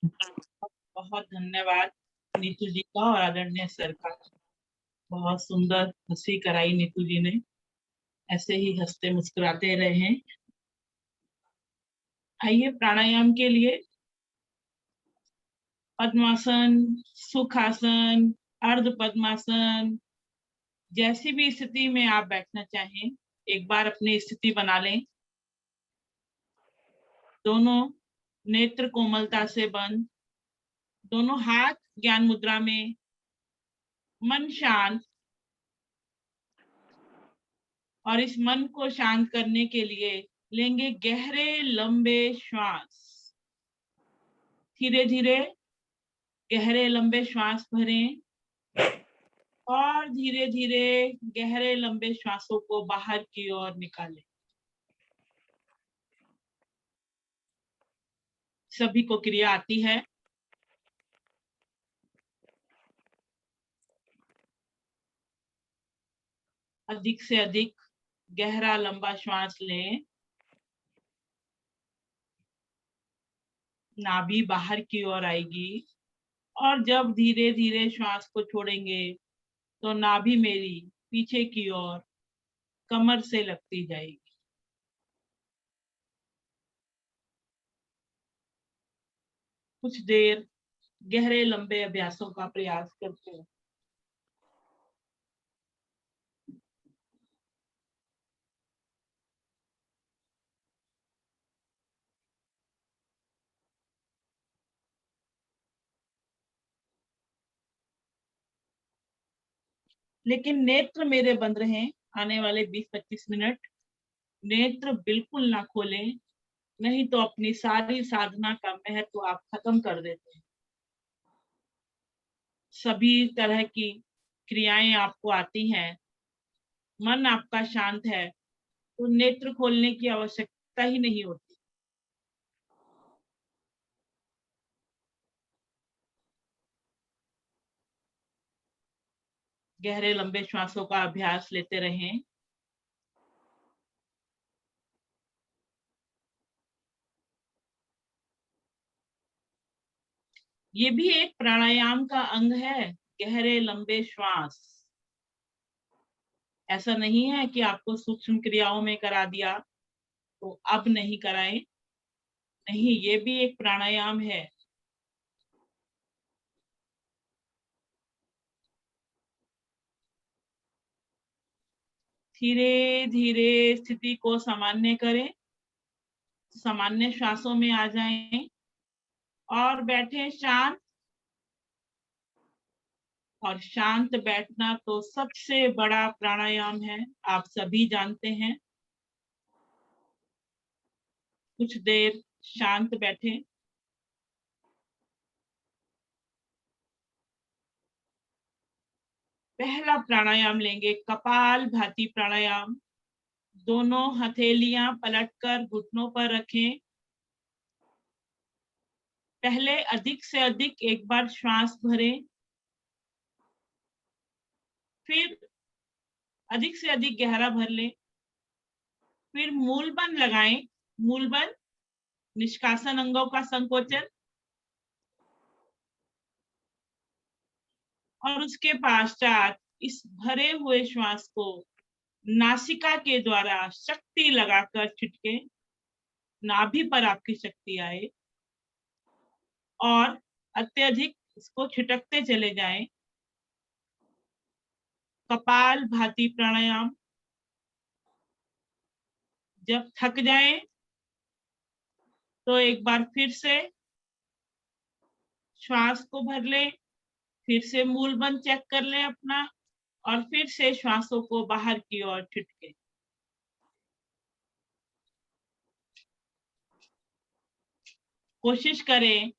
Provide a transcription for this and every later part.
बहुत धन्यवाद नीतू जी का और आदरणीय सर का। बहुत सुंदर हंसी कराई नीतू जी ने। ऐसे ही हंसते मुस्कुराते रहें। आइए प्राणायाम के लिए पद्मासन, सुखासन, अर्ध पद्मासन, जैसी भी स्थिति में आप बैठना चाहें, एक बार अपनी स्थिति बना लें। दोनों नेत्र कोमलता से बंद, दोनों हाथ ज्ञान मुद्रा में, मन शांत। और इस मन को शांत करने के लिए लेंगे गहरे लंबे श्वास। धीरे धीरे गहरे लंबे श्वास भरें और धीरे धीरे गहरे लंबे श्वासों को बाहर की ओर निकालें। सभी को क्रिया आती है। अधिक से अधिक गहरा लंबा श्वास लें। नाभि बाहर की ओर आएगी और जब धीरे धीरे श्वास को छोड़ेंगे तो नाभि मेरी पीछे की ओर कमर से लगती जाएगी। कुछ देर गहरे लंबे अभ्यासों का प्रयास करते हैं। लेकिन नेत्र मेरे बंद रहें आने वाले 20-25 मिनट। नेत्र बिल्कुल ना खोलें, नहीं तो अपनी सारी साधना का महत्व आप खत्म कर देते हैं। सभी तरह की क्रियाएं आपको आती हैं, मन आपका शांत है तो नेत्र खोलने की आवश्यकता ही नहीं होती। गहरे लंबे श्वासों का अभ्यास लेते रहें। ये भी एक प्राणायाम का अंग है, गहरे लंबे श्वास। ऐसा नहीं है कि आपको सूक्ष्म क्रियाओं में करा दिया तो अब नहीं कराएं। नहीं, ये भी एक प्राणायाम है। धीरे धीरे स्थिति को सामान्य करें, सामान्य श्वासों में आ जाएं और बैठे शांत। और शांत बैठना तो सबसे बड़ा प्राणायाम है, आप सभी जानते हैं। कुछ देर शांत बैठे। पहला प्राणायाम लेंगे कपाल भाती प्राणायाम। दोनों हथेलियां पलटकर घुटनों पर रखें। पहले अधिक से अधिक एक बार श्वास भरें, फिर अधिक से अधिक गहरा भर लें, फिर मूलबंध लगाएं। मूलबंध निष्कासन अंगों का संकोचन। और उसके पश्चात इस भरे हुए श्वास को नासिका के द्वारा शक्ति लगाकर छिटके। नाभि पर आपकी शक्ति आए और अत्यधिक इसको छिटकते चले जाएं। कपाल भाती प्राणायाम। जब थक जाए तो एक बार फिर से श्वास को भर लें, फिर से मूल बंद चेक कर लें अपना और फिर से श्वासों को बाहर की ओर छिटके। कोशिश करें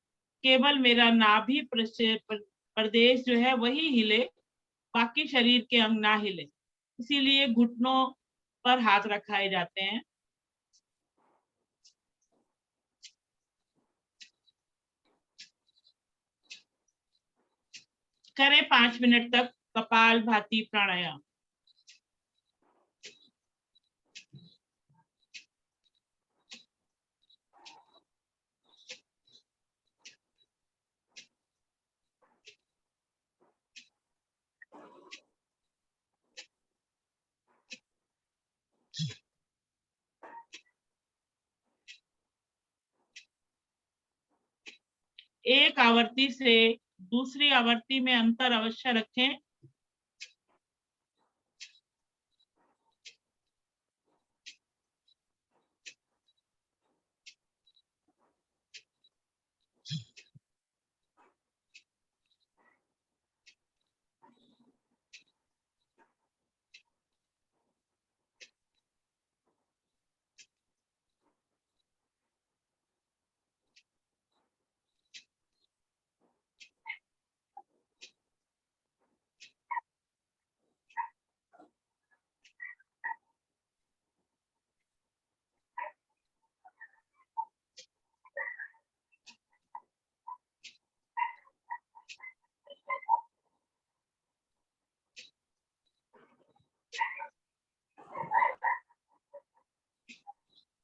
केवल मेरा नाभि प्रदेश जो है वही हिले, बाकी शरीर के अंग ना हिले। इसीलिए घुटनों पर हाथ रखाए जाते हैं। करें 5 मिनट तक कपाल भाती प्राणायाम। एक आवृत्ति से दूसरी आवृत्ति में अंतर अवश्य रखें।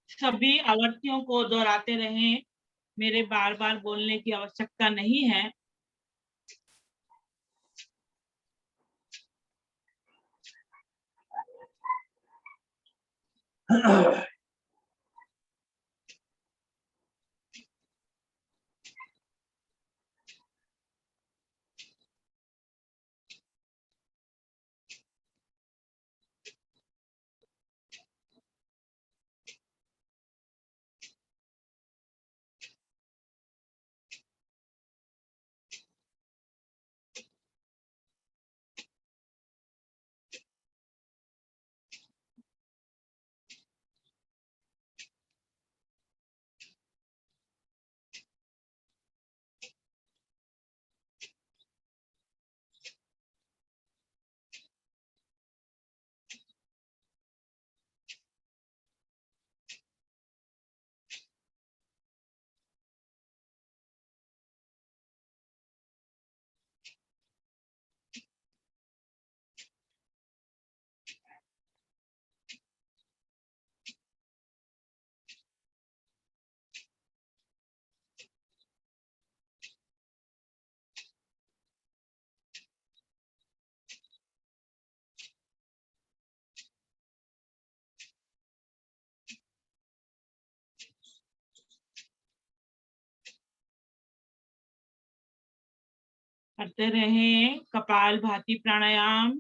सभी आवृत्तियों को दोहराते रहें, मेरे बार बार बोलने की आवश्यकता नहीं है। करते रहें कपाल भाती प्राणायाम।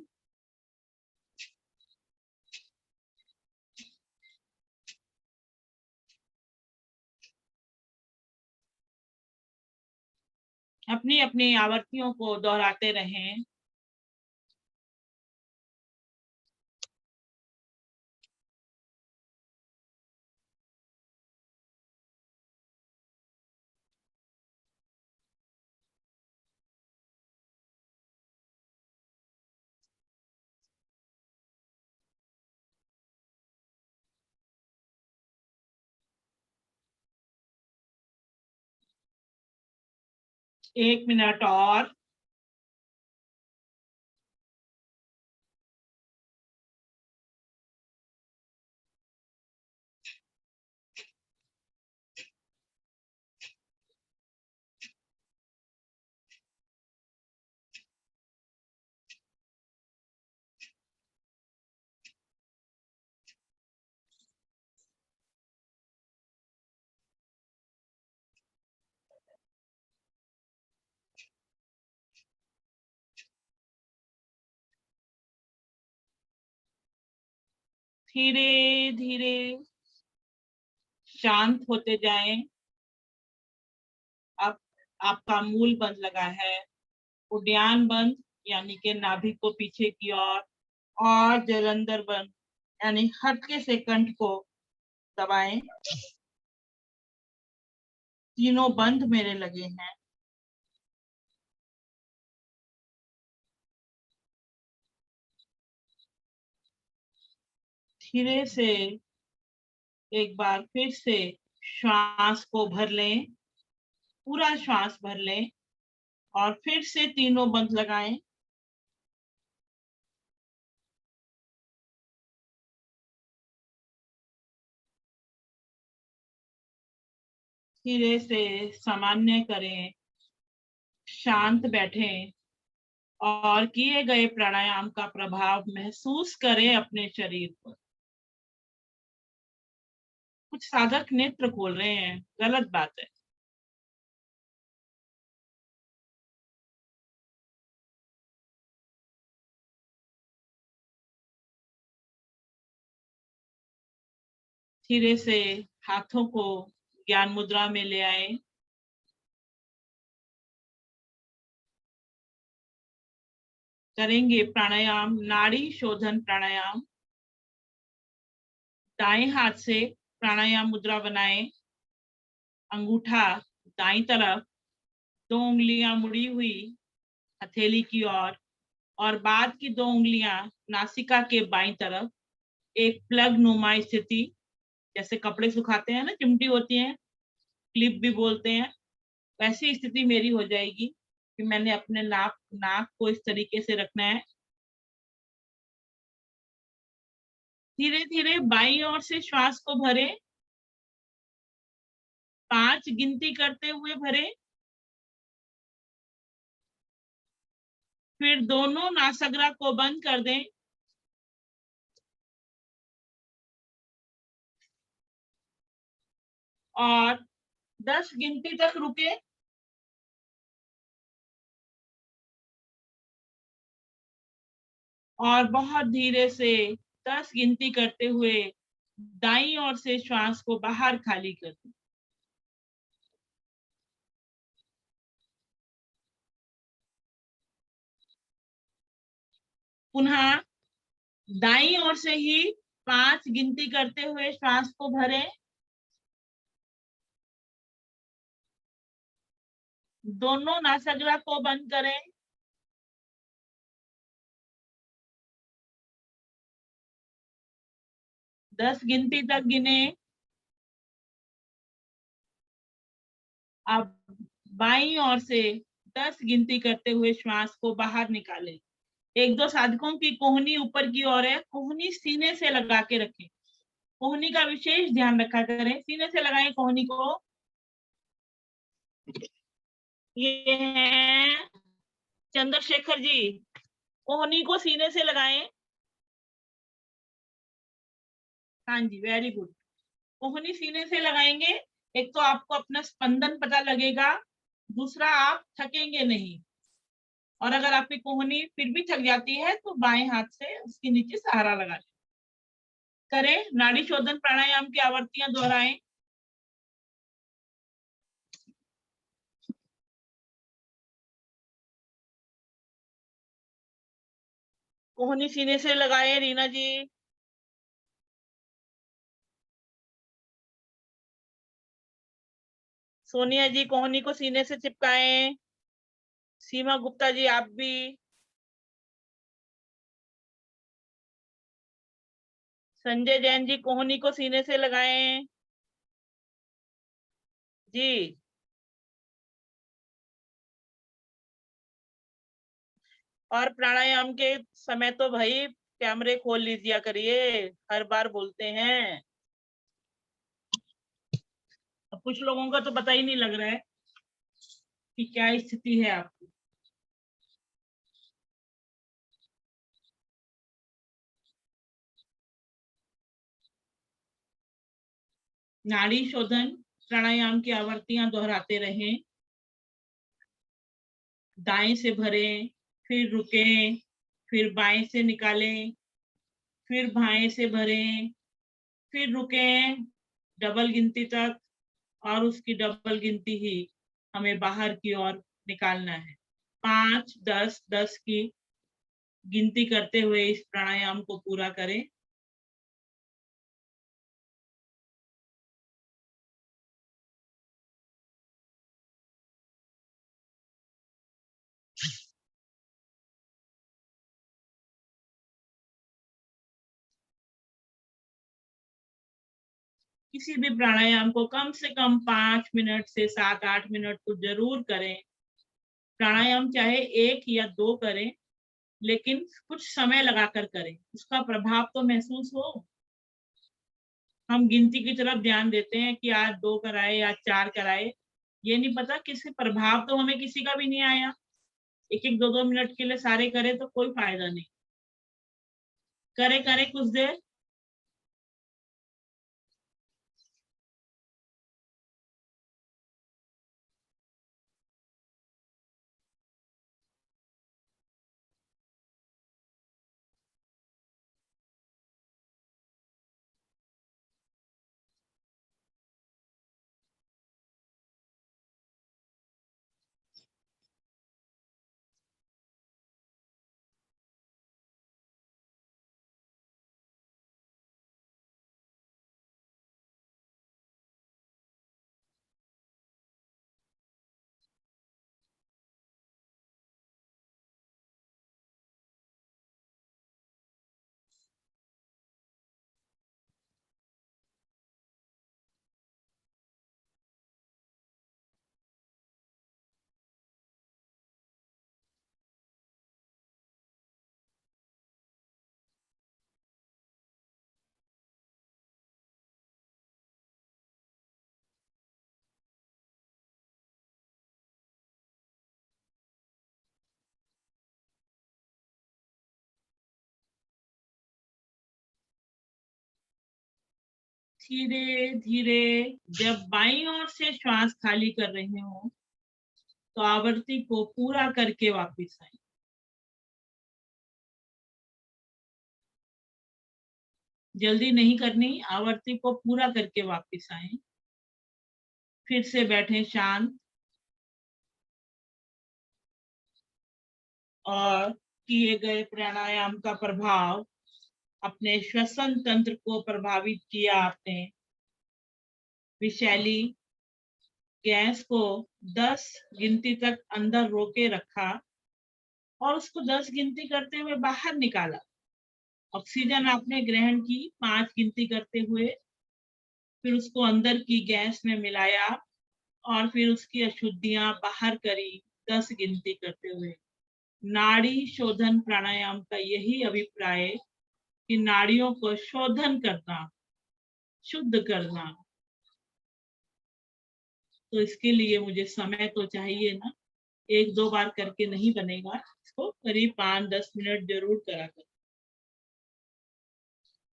अपनी अपनी आवृत्तियों को दोहराते रहें। एक मिनट और। धीरे धीरे शांत होते जाएं। अब आपका मूल बंद लगा है, उद्यान बंद यानी कि नाभि को पीछे की ओर, और जलंधर बंद यानी हल्के से कंठ को दबाएं। तीनों बंद मेरे लगे हैं। धीरे से एक बार फिर से श्वास को भर लें, पूरा श्वास भर लें और फिर से तीनों बंद लगाएं। धीरे से सामान्य करें, शांत बैठें और किए गए प्राणायाम का प्रभाव महसूस करें अपने शरीर पर। कुछ साधक नेत्र खोल रहे हैं, गलत बात है। धीरे से हाथों को ज्ञान मुद्रा में ले आए। करेंगे प्राणायाम, नाड़ी शोधन प्राणायाम। दाएं हाथ से प्राणायाम मुद्रा बनाएं। अंगूठा दाईं तरफ, 2 उंगलियां मुड़ी हुई हथेली की ओर, और बाद की 2 उंगलियां नासिका के बाईं तरफ। एक प्लग नुमा स्थिति, जैसे कपड़े सुखाते हैं ना, चिमटी होती है, क्लिप भी बोलते हैं, वैसी स्थिति मेरी हो जाएगी कि मैंने अपने नाक नाक को इस तरीके से रखना है। धीरे धीरे बाईं ओर से श्वास को भरे, 5 गिनती करते हुए भरे। फिर दोनों नासाग्रा को बंद कर दें। और 10 गिनती तक रुके। और बहुत धीरे से 10 गिनती करते हुए दाईं ओर से श्वास को बाहर खाली कर दें। पुनः दाईं ओर से ही 5 गिनती करते हुए श्वास को भरें। दोनों नासाग्रा को बंद करें। 10 गिनती तक गिने। अब बाईं ओर से 10 गिनती करते हुए श्वास को बाहर निकालें। एक दो साधकों की कोहनी ऊपर की ओर है, कोहनी सीने से लगा के रखें। कोहनी का विशेष ध्यान रखा करें, सीने से लगाएं कोहनी को। ये है चंद्रशेखर जी, कोहनी को सीने से लगाएं। हाँ जी, वेरी गुड। कोहनी सीने से लगाएंगे, एक तो आपको अपना स्पंदन पता लगेगा, दूसरा आप थकेंगे नहीं। और अगर आपकी कोहनी फिर भी थक जाती है तो बाएं हाथ से उसके नीचे सहारा लगा करें। नाड़ी शोधन प्राणायाम की आवर्तियां दोहराएं। कोहनी सीने से लगाए रीना जी। सोनिया जी कोहनी को सीने से चिपकाएं। सीमा गुप्ता जी आप भी। संजय जैन जी कोहनी को सीने से लगाएं जी। और प्राणायाम के समय तो भाई कैमरे खोल लीजिए करिए, हर बार बोलते हैं। अब कुछ लोगों का तो पता ही नहीं लग रहा है कि क्या स्थिति है आपकी। नाड़ी शोधन प्राणायाम की आवर्तियां दोहराते रहें। दाएं से भरें, फिर रुकें, फिर बाएं से निकालें, फिर बाएं से भरें, फिर रुकें डबल गिनती तक, और उसकी डबल गिनती ही हमें बाहर की ओर निकालना है। 5, 10, 10 की गिनती करते हुए इस प्राणायाम को पूरा करें। किसी भी प्राणायाम को कम से कम 5 मिनट से 7-8 मिनट तो जरूर करें। प्राणायाम चाहे 1 या 2 करें, लेकिन कुछ समय लगाकर करें, उसका प्रभाव तो महसूस हो। हम गिनती की तरफ ध्यान देते हैं कि आज 2 कराए, आज 4 कराए, ये नहीं पता किसी प्रभाव तो हमें किसी का भी नहीं आया। एक एक 2-2 मिनट के लिए सारे करें तो कोई फायदा नहीं। करे करे कुछ देर। धीरे धीरे जब बाईं ओर से श्वास खाली कर रहे हो तो आवर्ती को पूरा करके वापस आए। जल्दी नहीं करनी, आवर्ती को पूरा करके वापस आए। फिर से बैठे शांत और किए गए प्राणायाम का प्रभाव अपने श्वसन तंत्र को प्रभावित किया। आपने विशैली गैस को 10 गिनती तक अंदर रोके रखा और उसको 10 गिनती करते हुए बाहर निकाला। ऑक्सीजन आपने ग्रहण की 5 गिनती करते हुए, फिर उसको अंदर की गैस में मिलाया और फिर उसकी अशुद्धियां बाहर करी 10 गिनती करते हुए। नाड़ी शोधन प्राणायाम का यही अभिप्राय कि नाड़ियों को शोधन करना, शुद्ध करना। तो इसके लिए मुझे समय तो चाहिए ना, 1-2 बार करके नहीं बनेगा, इसको करीब 5-10 मिनट जरूर करा कर।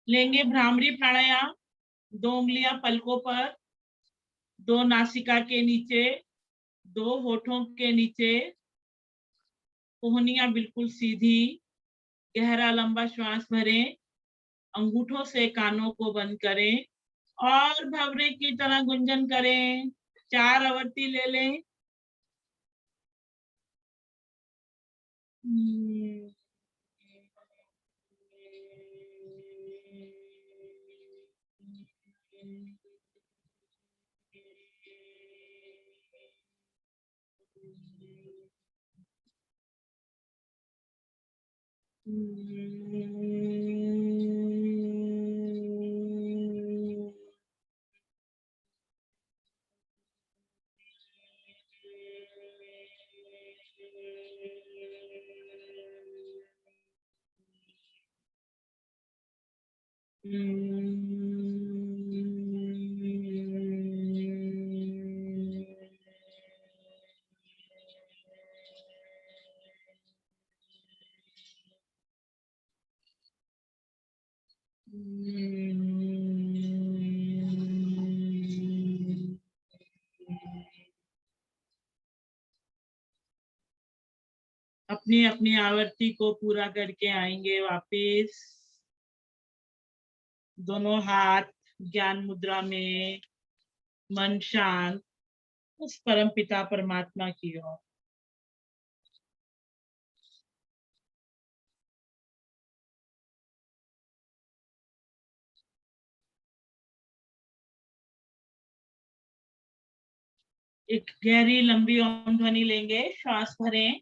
लेंगे भ्रामरी प्राणायाम। 2 उंगलियां पलकों पर, 2 नासिका के नीचे, 2 होठों के नीचे, कोहनियां बिल्कुल सीधी, गहरा लंबा श्वास भरें, अंगूठों से कानों को बंद करें और भंवरे की तरह गुंजन करें। 4 आवर्ती ले लें। अपनी अपनी आवर्ती को पूरा करके आएंगे वापिस। दोनों हाथ ज्ञान मुद्रा में, मन शांत उस परम पिता परमात्मा की ओर। एक गहरी लंबी ओम ध्वनि लेंगे, श्वास भरें।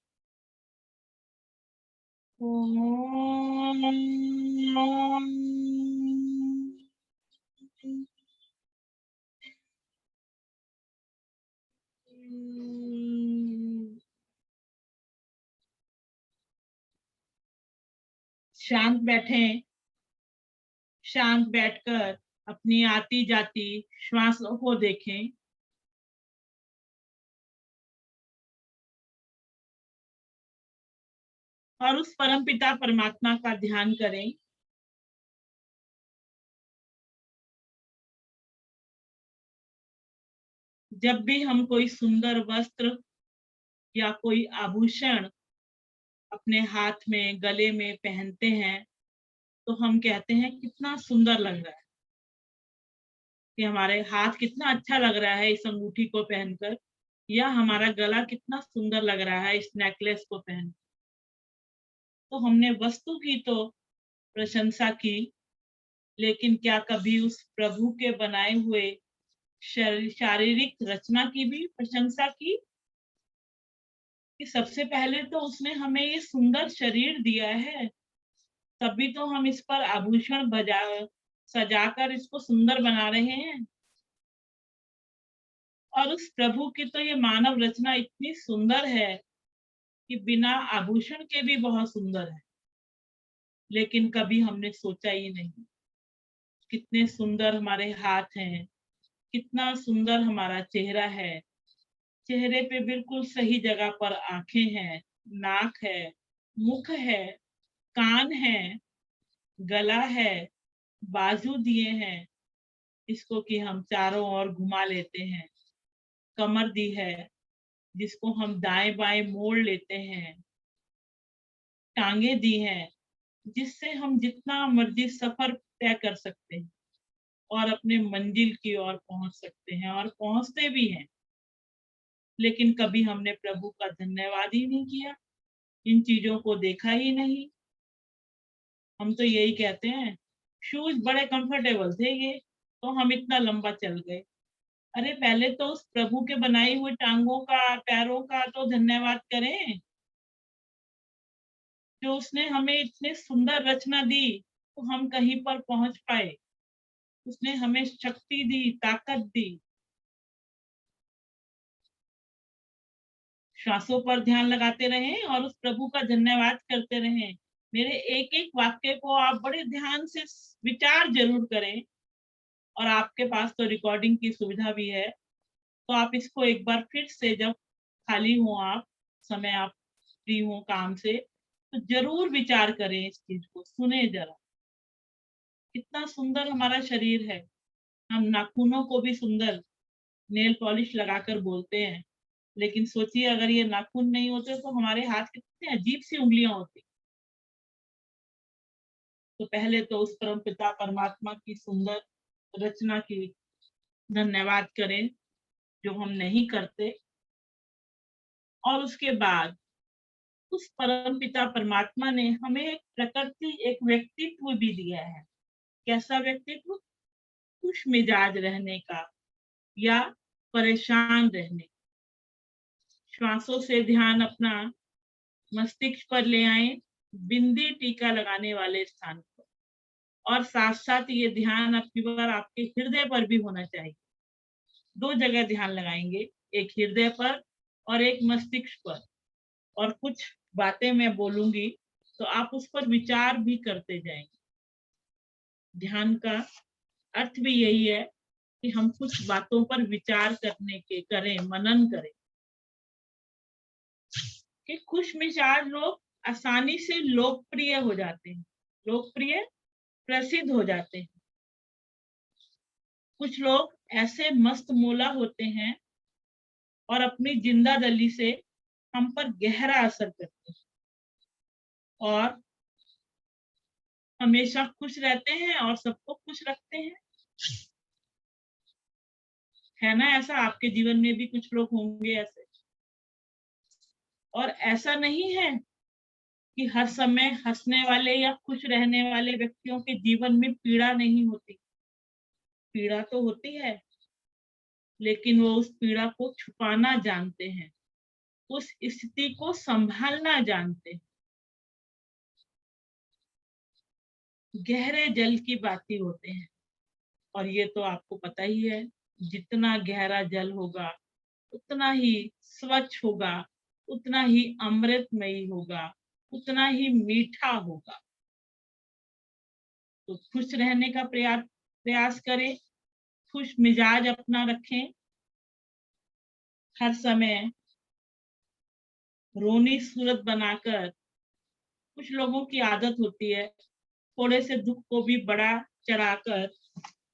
शांत बैठें। शांत बैठकर अपनी आती जाती श्वासों को देखें। और उस परम पिता परमात्मा का ध्यान करें। जब भी हम कोई सुंदर वस्त्र या कोई आभूषण अपने हाथ में, गले में पहनते हैं तो हम कहते हैं कितना सुंदर लग रहा है, कि हमारे हाथ कितना अच्छा लग रहा है इस अंगूठी को पहनकर, या हमारा गला कितना सुंदर लग रहा है इस नेकलेस को पहन। तो हमने वस्तु की तो प्रशंसा की, लेकिन क्या कभी उस प्रभु के बनाए हुए शारीरिक रचना की भी प्रशंसा की? कि सबसे पहले तो उसने हमें ये सुंदर शरीर दिया है, तभी तो हम इस पर आभूषण सजाकर इसको सुंदर बना रहे हैं। और उस प्रभु की तो ये मानव रचना इतनी सुंदर है कि बिना आभूषण के भी बहुत सुंदर है, लेकिन कभी हमने सोचा ही नहीं। कितने सुंदर हमारे हाथ हैं, कितना सुंदर हमारा चेहरा है। चेहरे पे बिल्कुल सही जगह पर आंखें हैं, नाक है, मुख है, कान है, गला है, बाजू दिए हैं, इसको कि हम चारों ओर घुमा लेते हैं। कमर दी है जिसको हम दाएं बाएं मोड़ लेते हैं। टांगे दी हैं जिससे हम जितना मर्जी सफर तय कर सकते हैं और अपने मंजिल की ओर पहुंच सकते हैं और पहुंचते भी हैं। लेकिन कभी हमने प्रभु का धन्यवाद ही नहीं किया, इन चीजों को देखा ही नहीं। हम तो यही कहते हैं शूज बड़े कंफर्टेबल थे ये, तो हम इतना लंबा चल गए। अरे पहले तो उस प्रभु के बनाई हुई टांगों का, पैरों का तो धन्यवाद करें, जो उसने हमें इतनी सुंदर रचना दी तो हम कहीं पर पहुंच पाए। उसने हमें शक्ति दी, ताकत दी। श्वासों पर ध्यान लगाते रहें और उस प्रभु का धन्यवाद करते रहें। मेरे एक एक वाक्य को आप बड़े ध्यान से विचार जरूर करें। और आपके पास तो रिकॉर्डिंग की सुविधा भी है, तो आप इसको एक बार फिर से जब खाली हो, आप समय आप फ्री हो काम से, तो जरूर विचार करें, इस चीज को सुने जरा। कितना सुंदर हमारा शरीर है। हम नाखूनों को भी सुंदर नेल पॉलिश लगाकर बोलते हैं, लेकिन सोचिए अगर ये नाखून नहीं होते तो हमारे हाथ कितनी अजीब सी उंगलियां होती। तो पहले तो उस परम पिता परमात्मा की सुंदर रचना की धन्यवाद करें, जो हम नहीं करते। और उसके बाद उस परम पिता परमात्मा ने हमें एक प्रकृति, एक व्यक्तित्व भी दिया है। कैसा व्यक्तित्व? खुश मिजाज रहने का या परेशान रहने। श्वासों से ध्यान अपना मस्तिष्क पर ले आए, बिंदी टीका लगाने वाले स्थान पर, और साथ साथ ये ध्यान आपकी बार आपके हृदय पर भी होना चाहिए। दो जगह ध्यान लगाएंगे, एक हृदय पर और एक मस्तिष्क पर। और कुछ बातें मैं बोलूंगी तो आप उस पर विचार भी करते जाएंगे। ध्यान का अर्थ भी यही है कि हम कुछ बातों पर विचार करने के करें, मनन करें। कि खुश मिजाज लोग आसानी से लोकप्रिय हो जाते हैं, लोकप्रिय, प्रसिद्ध हो जाते हैं। कुछ लोग ऐसे मस्त मोला होते हैं और अपनी जिंदादिली से हम पर गहरा असर करते हैं और हमेशा खुश रहते हैं और सबको खुश रखते हैं। है ना? ऐसा आपके जीवन में भी कुछ लोग होंगे ऐसे। और ऐसा नहीं है कि हर समय हंसने वाले या खुश रहने वाले व्यक्तियों के जीवन में पीड़ा नहीं होती। पीड़ा तो होती है, लेकिन वो उस पीड़ा को छुपाना जानते हैं, उस स्थिति को संभालना जानते हैं। गहरे जल की बातें होते हैं, और ये तो आपको पता ही है, जितना गहरा जल होगा उतना ही स्वच्छ होगा, उतना ही अमृतमयी होगा, उतना ही मीठा होगा। तो खुश रहने का प्रयास करें, खुश मिजाज अपना रखें। हर समय रोनी सूरत बनाकर, कुछ लोगों की आदत होती है थोड़े से दुख को भी बड़ा चढ़ाकर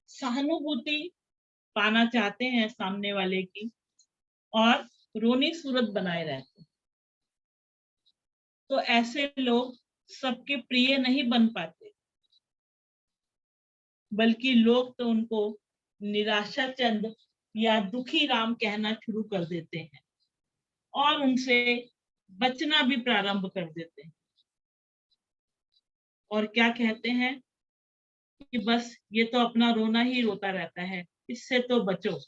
सहानुभूति पाना चाहते हैं सामने वाले की, और रोनी सूरत बनाए रहते हैं। तो ऐसे लोग सबके प्रिय नहीं बन पाते, बल्कि लोग तो उनको निराशा चंद या दुखी राम कहना शुरू कर देते हैं और उनसे बचना भी प्रारंभ कर देते हैं। और क्या कहते हैं कि बस ये तो अपना रोना ही रोता रहता है, इससे तो बचो।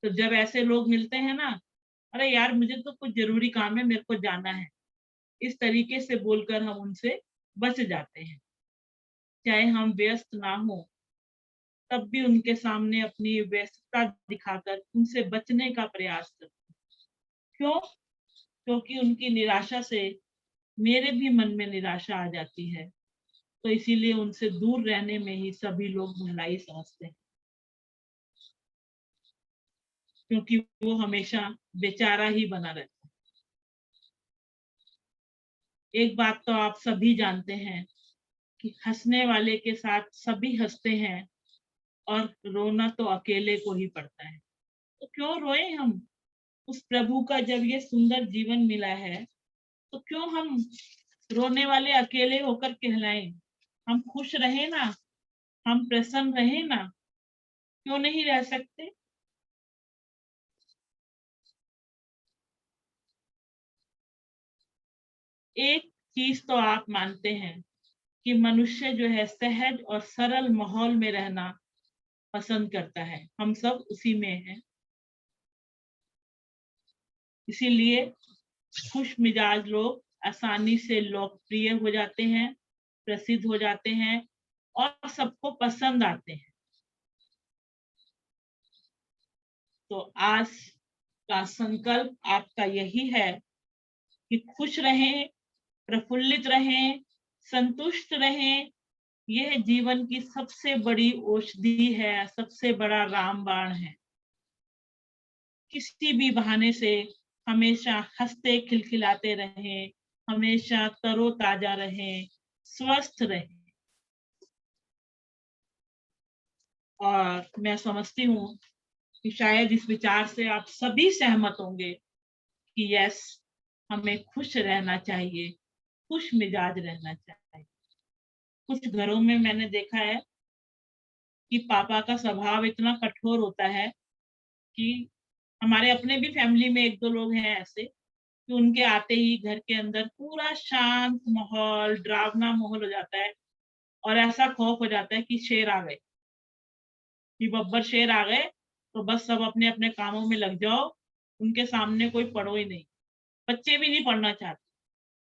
तो जब ऐसे लोग मिलते हैं ना, अरे यार मुझे तो कुछ जरूरी काम है, मेरे को जाना है, इस तरीके से बोलकर हम उनसे बच जाते हैं। चाहे हम व्यस्त ना हो, तब भी उनके सामने अपनी व्यस्तता दिखाकर उनसे बचने का प्रयास करते हैं। क्यों? क्योंकि उनकी निराशा से मेरे भी मन में निराशा आ जाती है। तो इसीलिए उनसे दूर रहने में ही सभी लोग भलाई समझते हैं, क्योंकि वो हमेशा बेचारा ही बना रहता है। एक बात तो आप सभी जानते हैं कि हंसने वाले के साथ सभी हंसते हैं, और रोना तो अकेले को ही पड़ता है। तो क्यों रोए हम? उस प्रभु का जब ये सुंदर जीवन मिला है तो क्यों हम रोने वाले अकेले होकर कहलाएं? हम खुश रहे ना, हम प्रसन्न रहे ना, क्यों नहीं रह सकते? एक चीज तो आप मानते हैं कि मनुष्य जो है सहज और सरल माहौल में रहना पसंद करता है। हम सब उसी में हैं। इसीलिए खुश मिजाज लोग आसानी से लोकप्रिय हो जाते हैं, प्रसिद्ध हो जाते हैं और सबको पसंद आते हैं। तो आज का संकल्प आपका यही है कि खुश रहें, प्रफुल्लित रहें, संतुष्ट रहें। यह जीवन की सबसे बड़ी औषधि है, सबसे बड़ा रामबाण है। किसी भी बहाने से हमेशा हंसते खिलखिलाते रहें, हमेशा तरोताजा रहें, स्वस्थ रहें। और मैं समझती हूँ कि शायद इस विचार से आप सभी सहमत होंगे कि यस, हमें खुश रहना चाहिए, खुश मिजाज रहना चाहिए। कुछ घरों में मैंने देखा है कि पापा का स्वभाव इतना कठोर होता है कि हमारे अपने भी फैमिली में एक दो लोग हैं ऐसे कि उनके आते ही घर के अंदर पूरा शांत माहौल, डरावना माहौल हो जाता है और ऐसा खौफ हो जाता है कि शेर आ गए, कि बब्बर शेर आ गए, तो बस सब अपने अपने कामों में लग जाओ, उनके सामने कोई पढ़ो ही नहीं। बच्चे भी नहीं पढ़ना चाहते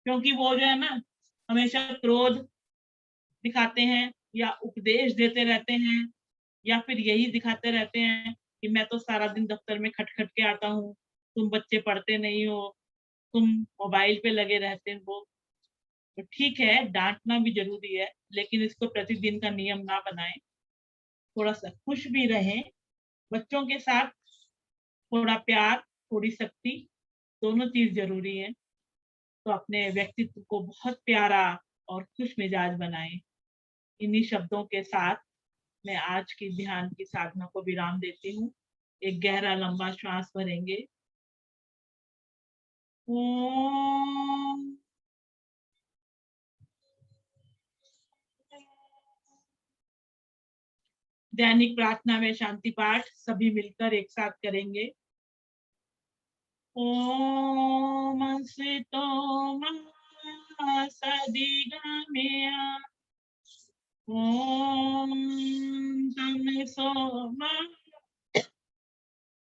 क्योंकि वो जो है ना हमेशा क्रोध दिखाते हैं या उपदेश देते रहते हैं या फिर यही दिखाते रहते हैं कि मैं तो सारा दिन दफ्तर में खट खट के आता हूँ, तुम बच्चे पढ़ते नहीं हो, तुम मोबाइल पे लगे रहते हो। तो ठीक है, डांटना भी जरूरी है, लेकिन इसको प्रतिदिन का नियम ना बनाएं। थोड़ा सा खुश भी रहें, बच्चों के साथ थोड़ा प्यार, थोड़ी सख्ती, दोनों चीज जरूरी है। तो अपने व्यक्तित्व को बहुत प्यारा और खुश मिजाज बनाएं। इन्हीं शब्दों के साथ मैं आज की ध्यान की साधना को विराम देती हूँ। एक गहरा लंबा श्वास भरेंगे। ओम। दैनिक प्रार्थना में शांति पाठ सभी मिलकर एक साथ करेंगे। ओम सितो सदिगमया ओम तमसो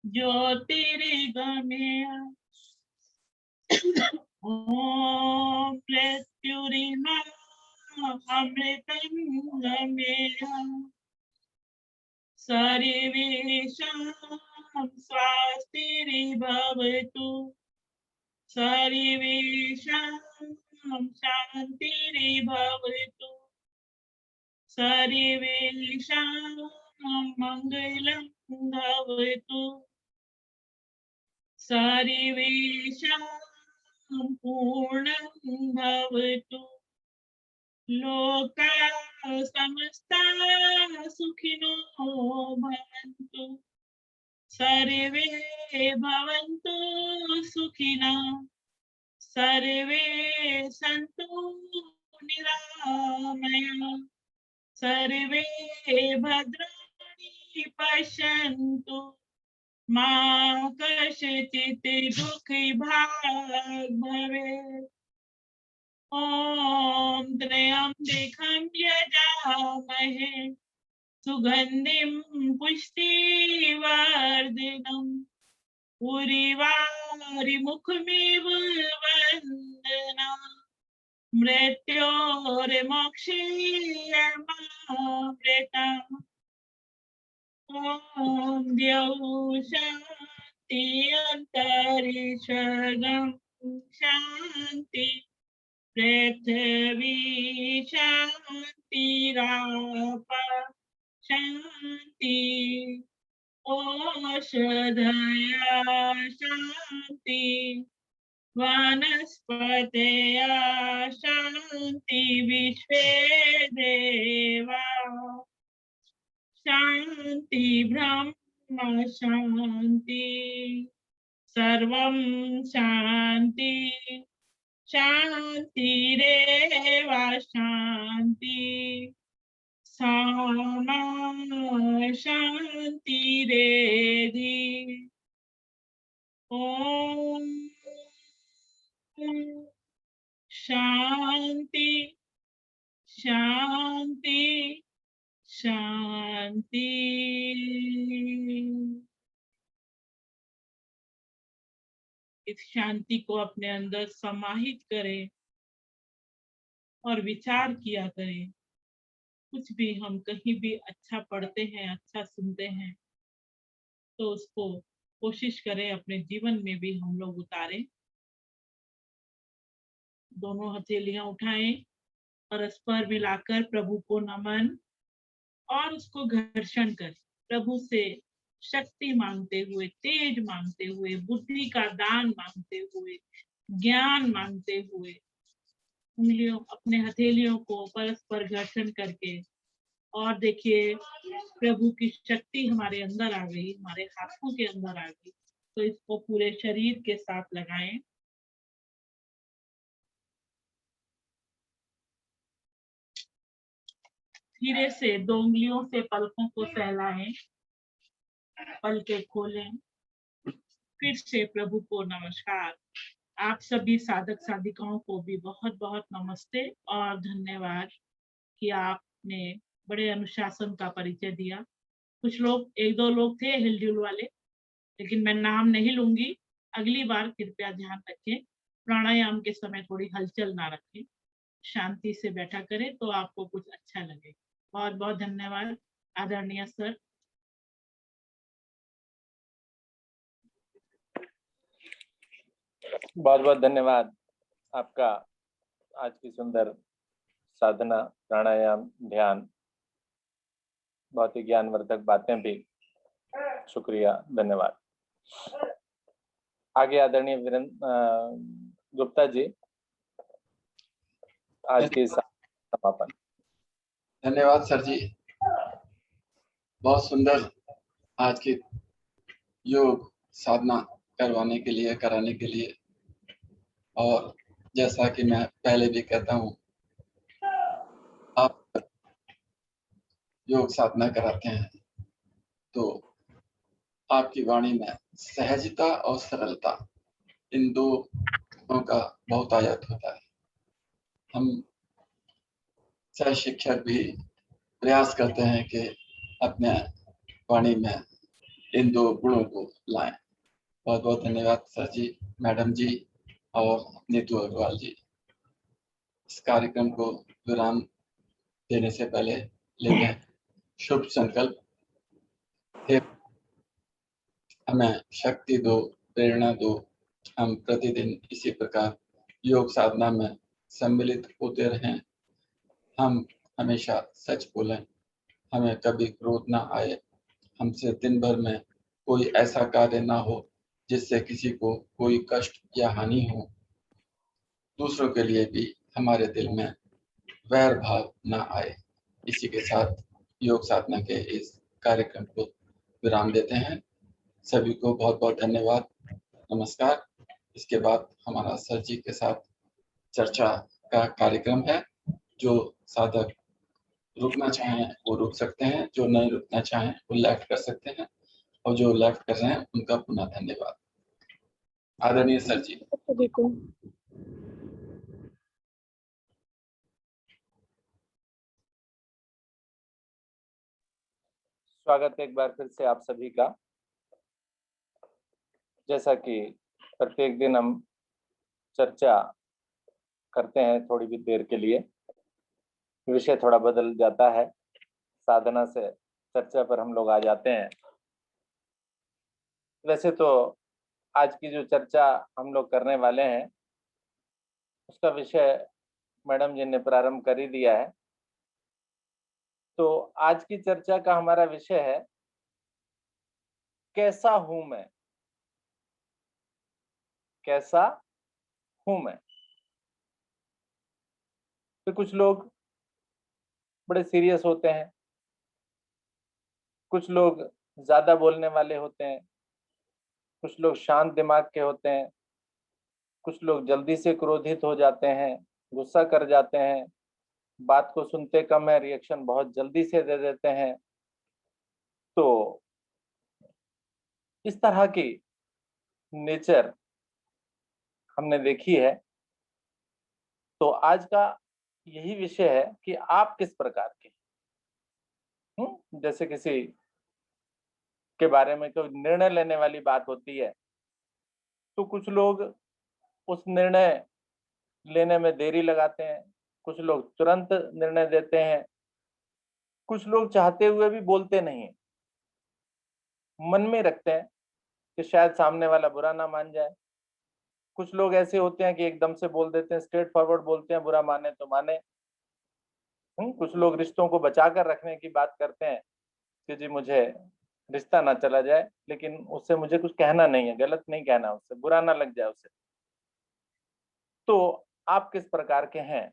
ज्योतिर्गमया ओम मृत्युरिमा अमृतं गमया सर्वेषां स्वस्तिर्भवतु सर्वेषां शान्तिर्भवतु सर्वेषां मङ्गलं भवतु सर्वेषां पूर्णं भवतु लोकाः समस्ताः सुखिनो भवन्तु सर्वे भवन्तु सुखिनः सर्वे सन्तु निरामया सर्वे भद्राणि पश्यन्तु मा कश्चित् दुःखभाग् भवेत् ॐ त्र्यम्बकं यजामहे सुगन्धिं पुष्टिवर्धनम् उर्वारुकमिव वन्दना मृत्योर्मोक्षयमामृतम् ॐ द्यौः शान्ति अन्तरिक्षगं शान्ति पृथ्वी शान्तिराप शान्ति ओषधया शान्ति वनस्पतया शान्ति विश्वे देवा शांति ब्रह्म शांति, सर्वं शांति शांतिरेव शांति, सामा शांतिरेधि। ओम शांति शांति शांति। इस शांति को अपने अंदर समाहित करें और विचार किया करें। कुछ भी हम कहीं भी अच्छा पढ़ते हैं, अच्छा सुनते हैं, तो उसको कोशिश करें अपने जीवन में भी हम लोग उतारें। दोनों हथेलियां उठाएं, परस्पर मिलाकर प्रभु को नमन और उसको घर्षण करें। प्रभु से शक्ति मांगते हुए, तेज मांगते हुए, बुद्धि का दान मांगते हुए, ज्ञान मांगते हुए, उंगलियों अपने हथेलियों को परस्पर घर्षण करके, और देखिए प्रभु की शक्ति हमारे अंदर आ गई, हमारे हाथों के अंदर आ गई। तो इसको पूरे शरीर के साथ लगाएं। धीरे से 2 उंगलियों से पलकों को सहलाएं, पलके खोलें। फिर से प्रभु को नमस्कार। आप सभी साधक साधिकाओं को भी बहुत बहुत नमस्ते और धन्यवाद कि आपने बड़े अनुशासन का परिचय दिया। कुछ लोग, 1-2 लोग थे हिलडुल वाले, लेकिन मैं नाम नहीं लूंगी। अगली बार कृपया ध्यान रखें, प्राणायाम के समय थोड़ी हलचल ना रखें, शांति से बैठा करें तो आपको कुछ अच्छा लगे। बहुत बहुत धन्यवाद आदरणीय सर। बहुत बहुत धन्यवाद आपका। आज की सुंदर साधना, प्राणायाम, ध्यान, बहुत ही ज्ञानवर्धक बातें भी। शुक्रिया, धन्यवाद। आगे आदरणीय वीरेंद्र गुप्ता जी, आज के समापन। धन्यवाद सर जी, बहुत सुंदर आज की योग साधना कराने के लिए। और जैसा कि मैं पहले भी कहता हूँ, आप योग साधना कराते हैं तो आपकी वाणी में सहजता और सरलता, इन दो का बहुत आयात होता है। हम सह शिक्षक भी प्रयास करते हैं कि अपने वाणी में इन 2 गुणों को लाएं। बहुत बहुत धन्यवाद सर जी, मैडम जी और नीतू अग्रवाल जी। इस कार्यक्रम को विराम देने से पहले लेते हैं शुभ संकल्प। हे हमें शक्ति दो, प्रेरणा दो, हम प्रतिदिन इसी प्रकार योग साधना में सम्मिलित होते रहें। हम हमेशा सच बोलें, हमें कभी क्रोध ना आए, हमसे दिन भर में कोई ऐसा कार्य ना हो जिससे किसी को कोई कष्ट या हानि हो। दूसरों के लिए भी हमारे दिल में वैर भाव ना आए। इसी के साथ योग साधना के इस कार्यक्रम को विराम देते हैं। सभी को बहुत बहुत धन्यवाद, नमस्कार। इसके बाद हमारा सर जी के साथ चर्चा का कार्यक्रम है। जो साधक रुकना चाहें वो रुक सकते हैं, जो नहीं रुकना चाहें वो लेफ्ट कर सकते हैं, और जो लेफ्ट कर रहे हैं उनका पुनः धन्यवाद। आदरणीय सर जी। सभी को स्वागत है एक बार फिर से आप सभी का। जैसा कि प्रत्येक दिन हम चर्चा करते हैं थोड़ी भी देर के लिए, विषय थोड़ा बदल जाता है, साधना से चर्चा पर हम लोग आ जाते हैं। वैसे तो आज की जो चर्चा हम लोग करने वाले हैं उसका विषय मैडम जी ने प्रारंभ कर ही दिया है। तो आज की चर्चा का हमारा विषय है कैसा हूं मैं, कैसा हूं मैं। तो कुछ लोग बड़े सीरियस होते हैं, कुछ लोग ज्यादा बोलने वाले होते हैं, कुछ लोग शांत दिमाग के होते हैं, कुछ लोग जल्दी से क्रोधित हो जाते हैं, गुस्सा कर जाते हैं, बात को सुनते कम है, रिएक्शन बहुत जल्दी से दे देते हैं। तो इस तरह की नेचर हमने देखी है। तो आज का यही विषय है कि आप किस प्रकार के, जैसे किसी के बारे में कोई निर्णय लेने वाली बात होती है तो कुछ लोग उस निर्णय लेने में देरी लगाते हैं, कुछ लोग तुरंत निर्णय देते हैं, कुछ लोग चाहते हुए भी बोलते नहीं, मन में रखते हैं कि शायद सामने वाला बुरा ना मान जाए। कुछ लोग ऐसे होते हैं कि एकदम से बोल देते हैं, स्ट्रेट फॉरवर्ड बोलते हैं, बुरा माने तो माने। कुछ लोग रिश्तों को बचा कर रखने की बात करते हैं कि जी मुझे रिश्ता ना चला जाए, लेकिन उससे मुझे कुछ कहना नहीं है, गलत नहीं कहना, उससे बुरा ना लग जाए उसे। तो आप किस प्रकार के हैं,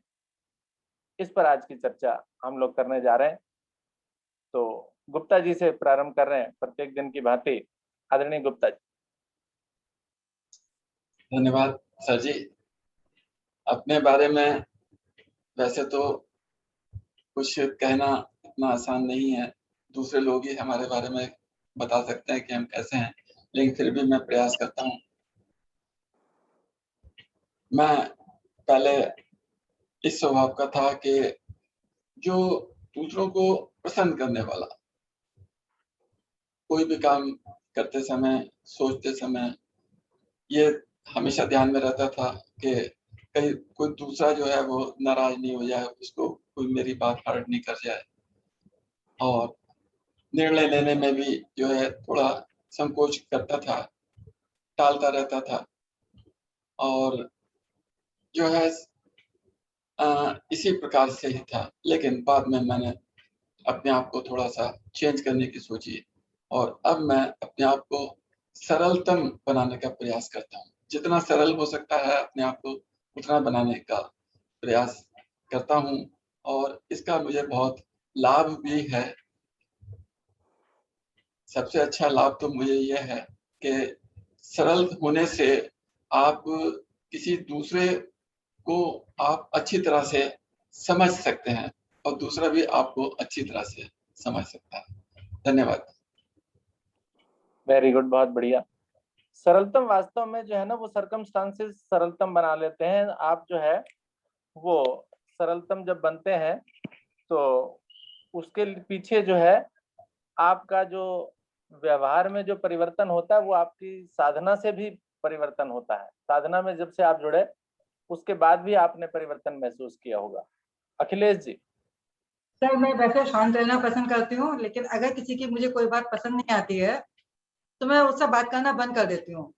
इस पर आज की चर्चा हम लोग करने जा रहे हैं। तो गुप्ता जी से प्रारंभ कर रहे हैं, प्रत्येक दिन की भांति। आदरणीय गुप्ता जी। धन्यवाद सर जी। अपने बारे में वैसे तो कुछ कहना इतना आसान नहीं है, दूसरे लोग ही हमारे बारे में बता सकते हैं कि हम कैसे हैं, लेकिन फिर भी मैं प्रयास करता हूँ। मैं पहले इस स्वभाव का था कि जो दूसरों को प्रसन्न करने वाला, कोई भी काम करते समय, सोचते समय ये हमेशा ध्यान में रहता था कि कहीं कोई दूसरा जो है वो नाराज नहीं हो जाए, उसको कोई मेरी बात हर्ट नहीं कर जाए। और निर्णय लेने में भी जो है थोड़ा संकोच करता था, टालता रहता था। और जो है इसी प्रकार से ही था, लेकिन बाद में मैंने अपने आप को थोड़ा सा चेंज करने की सोची और अब मैं अपने आप को सरलतम बनाने का प्रयास करता हूँ। जितना सरल हो सकता है अपने आप को उतना बनाने का प्रयास करता हूँ और इसका मुझे बहुत लाभ भी है। सबसे अच्छा लाभ तो मुझे यह है कि सरल होने से आप किसी दूसरे को आप अच्छी तरह से समझ सकते हैं और दूसरा भी आपको अच्छी तरह से समझ सकता है। धन्यवाद। वेरी गुड, बहुत बढ़िया। सरलतम वास्तव में जो है ना, वो सर्कमस्टांसेस सरलतम बना लेते हैं। आप जो है वो सरलतम जब बनते हैं तो उसके पीछे जो है आपका जो व्यवहार में जो परिवर्तन होता है वो आपकी साधना से भी परिवर्तन होता है। साधना में जब से आप जुड़े उसके बाद भी आपने परिवर्तन महसूस किया होगा। अखिलेश जी। सर मैं वैसे शांत रहना पसंद करती हूँ, लेकिन अगर किसी की मुझे कोई बात पसंद नहीं आती है तो मैं उससे बात करना बंद कर देती हूँ,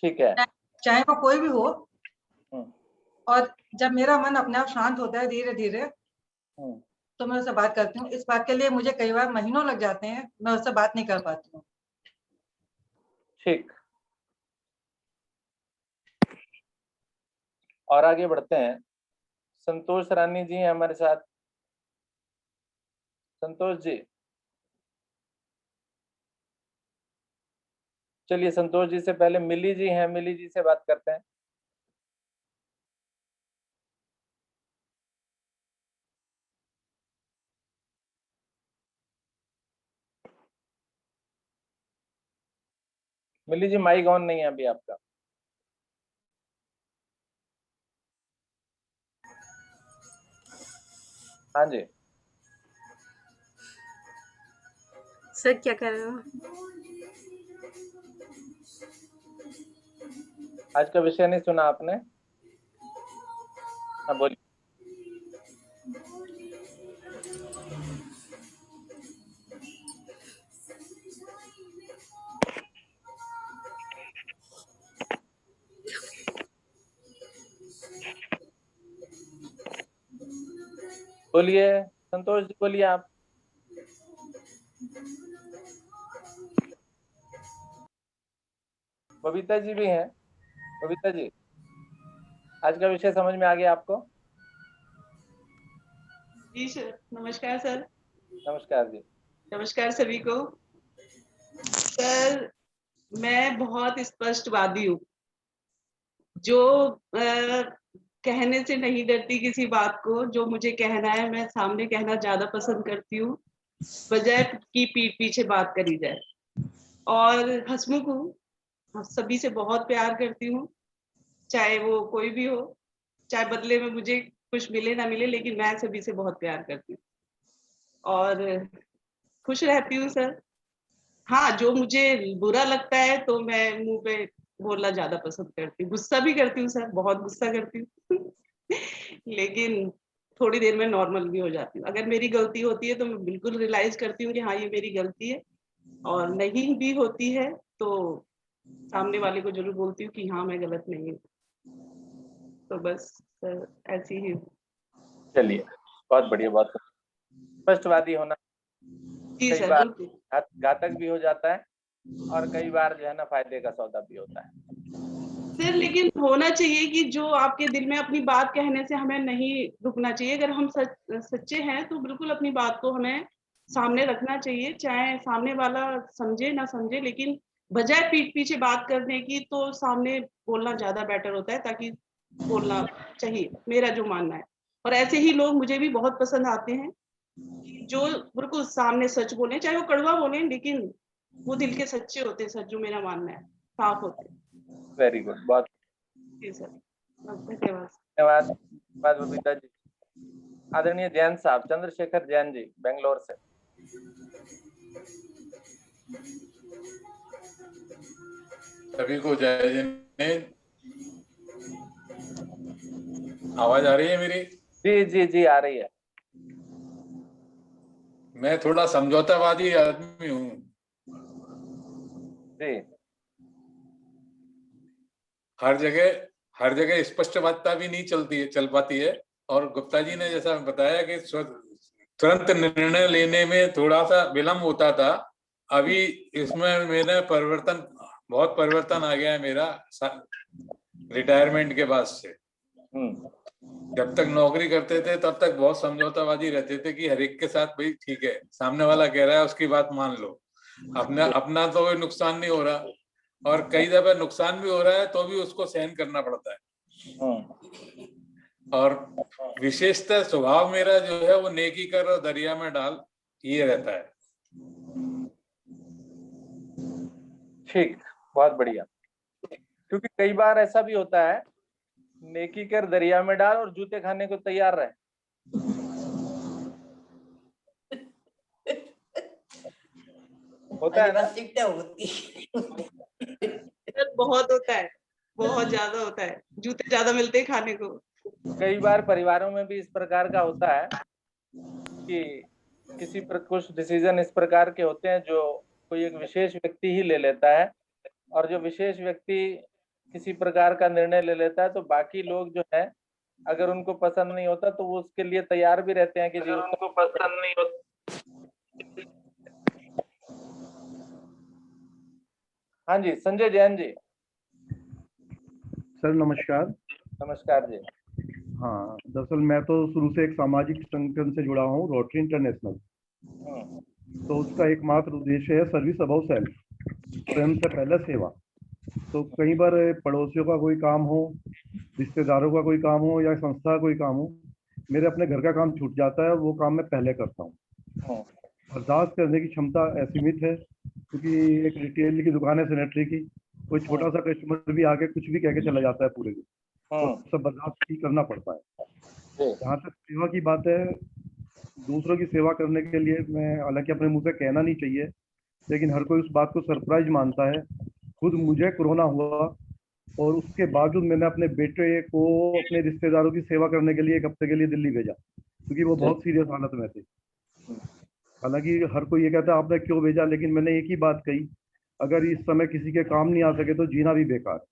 ठीक है। चाहे वो कोई भी हो। हम्म, और जब मेरा मन अपने आप शांत होता है धीरे धीरे हम्म, तो मैं उससे बात करती हूँ। इस बात के लिए मुझे कई बार महीनों लग जाते हैं, मैं उससे बात नहीं कर पाती हूँ। ठीक। और आगे बढ़ते हैं। संतोष रानी जी हैं हमारे साथ। संतोष जी। चलिए, संतोष जी से पहले मिली जी हैं, मिली जी से बात करते हैं। मिली जी, माइक ऑन नहीं है अभी आपका। हाँ जी। सर क्या कर रहे हो? आज का विषय नहीं सुना आपने? हाँ बोलिए। बोलिए संतोष जी, बोलिए आप। बबीता जी भी हैं। बबीता जी, आज का विषय समझ में आ गया आपको? जी सर, नमस्कार सर। नमस्कार जी। नमस्कार सभी को। सर, मैं बहुत स्पष्टवादी हूँ, जो कहने से नहीं डरती किसी बात को। जो मुझे कहना है मैं सामने कहना ज्यादा पसंद करती हूँ, बजाय कि पीठ पीछे बात करी जाए। और हंसमुख हूँ, सभी से बहुत प्यार करती हूँ, चाहे वो कोई भी हो, चाहे बदले में मुझे कुछ मिले ना मिले, लेकिन मैं सभी से बहुत प्यार करती हूँ और खुश रहती हूँ सर। हाँ, जो मुझे बुरा लगता है तो मैं मुंह पे बोलना ज्यादा पसंद करती हूँ। गुस्सा भी करती हूँ सर, बहुत गुस्सा करती हूँ लेकिन थोड़ी देर में नॉर्मल भी हो जाती हूँ। अगर मेरी गलती होती है तो मैं बिल्कुल रियलाइज करती हूँ कि हाँ ये मेरी गलती है, और नहीं भी होती है तो सामने वाले को जरूर बोलती हूँ कि हाँ मैं गलत नहीं हूँ। तो बस सर ऐसी ही हूँ। चलिए, बहुत बढ़िया, बहुत स्पष्टवादी होना जी कई सर, बार बिल्कुल घातक भी हो जाता है और कई बार जो है ना फायदे का सौदा भी होता है। सर। लेकिन होना चाहिए कि जो आपके दिल में अपनी बात कहने से हमें नहीं रुकना चाहिए। अगर हम सच्चे हैं तो बिल्कुल अपनी बात को हमें सामने रखना चाहिए, चाहे सामने वाला समझे ना समझे। लेकिन बजाय पीठ पीछे बात करने की तो सामने बोलना ज्यादा बेटर होता है, ताकि बोलना चाहिए, मेरा जो मानना है। और ऐसे ही लोग मुझे भी बहुत पसंद आते हैं कि जो बिल्कुल सामने सच बोले, चाहे वो कड़वा बोले, लेकिन वो दिल के सच्चे होते हैं सर, जो मेरा मानना है, साफ होते हैं। वेरी गुड, बहुत जी सर, धन्यवाद। धन्यवाद। धन्यवाद बबीता जी। आदरणीय जैन साहब, चंद्रशेखर जैन जी, बेंगलोर से। सभी को जय जिनेंद्र। आवाज आ रही है मेरी? जी जी जी, आ रही है। मैं थोड़ा समझौतावादी आदमी हूँ जी। हर जगह स्पष्टवादिता भी नहीं चल पाती है। और गुप्ता जी ने जैसा बताया कि तुरंत निर्णय लेने में थोड़ा सा विलम्ब होता था, अभी इसमें मेरा बहुत परिवर्तन आ गया है मेरा रिटायरमेंट के बाद से। जब तक नौकरी करते थे तब तक बहुत समझौतावादी रहते थे कि हर एक के साथ भाई ठीक है, सामने वाला कह रहा है उसकी बात मान लो, अपना तो कोई नुकसान नहीं हो रहा, और कई दफे नुकसान भी हो रहा है तो भी उसको सहन करना पड़ता है। और विशेषतः स्वभाव मेरा जो है वो नेकी कर और दरिया में डाल ये रहता है। ठीक, बहुत बढ़िया। क्योंकि कई बार ऐसा भी होता है, नेकी कर दरिया में डाल और जूते खाने को तैयार रहे। होता है ना? सर बहुत होता है, बहुत ज्यादा होता है, जूते ज्यादा मिलते हैं खाने को। कई बार परिवारों में भी इस प्रकार का होता है कि किसी पर कुछ डिसीजन इस प्रकार के होते हैं जो कोई एक विशेष व्यक्ति ही ले लेता है, और जो विशेष व्यक्ति किसी प्रकार का निर्णय ले लेता है तो बाकी लोग जो है अगर उनको पसंद नहीं होता तो वो उसके लिए तैयार भी रहते हैं कि जी उसको पसंद नहीं होता। हाँ जी, संजय जैन जी। सर नमस्कार। नमस्कार जी। हाँ, दरअसल मैं तो शुरू से एक सामाजिक संगठन से जुड़ा हूँ, रोटरी इंटरनेशनल। तो उसका एकमात्र उद्देश्य है सर्विस अबाउ सेल्फ, स्वयं से पहले सेवा। तो कई बार पड़ोसियों का कोई काम हो, रिश्तेदारों का कोई काम हो या संस्था का कोई काम हो, मेरे अपने घर का काम छूट जाता है, वो काम मैं पहले करता हूँ। बर्दाश्त करने की क्षमता असीमित है, क्योंकि एक रिटेल की दुकान है सैनिटरी की, कोई छोटा सा कस्टमर भी आके कुछ भी कह के चला जाता है पूरे दिन, तो सब बर्दाश्त ही करना पड़ता है। जहाँ तक सेवा की बात है, दूसरों की सेवा करने के लिए मैं, हालांकि अपने मुंह से कहना नहीं चाहिए, लेकिन हर कोई उस बात को सरप्राइज मानता है। खुद मुझे कोरोना हुआ और उसके बावजूद मैंने अपने बेटे को अपने रिश्तेदारों की सेवा करने के लिए 1 हफ्ते के लिए दिल्ली भेजा, क्योंकि वो बहुत सीरियस हालत में थे। हालांकि हर कोई ये कहता है आपने क्यों भेजा, लेकिन मैंने एक ही बात कही, अगर इस समय किसी के काम नहीं आ सके तो जीना भी बेकार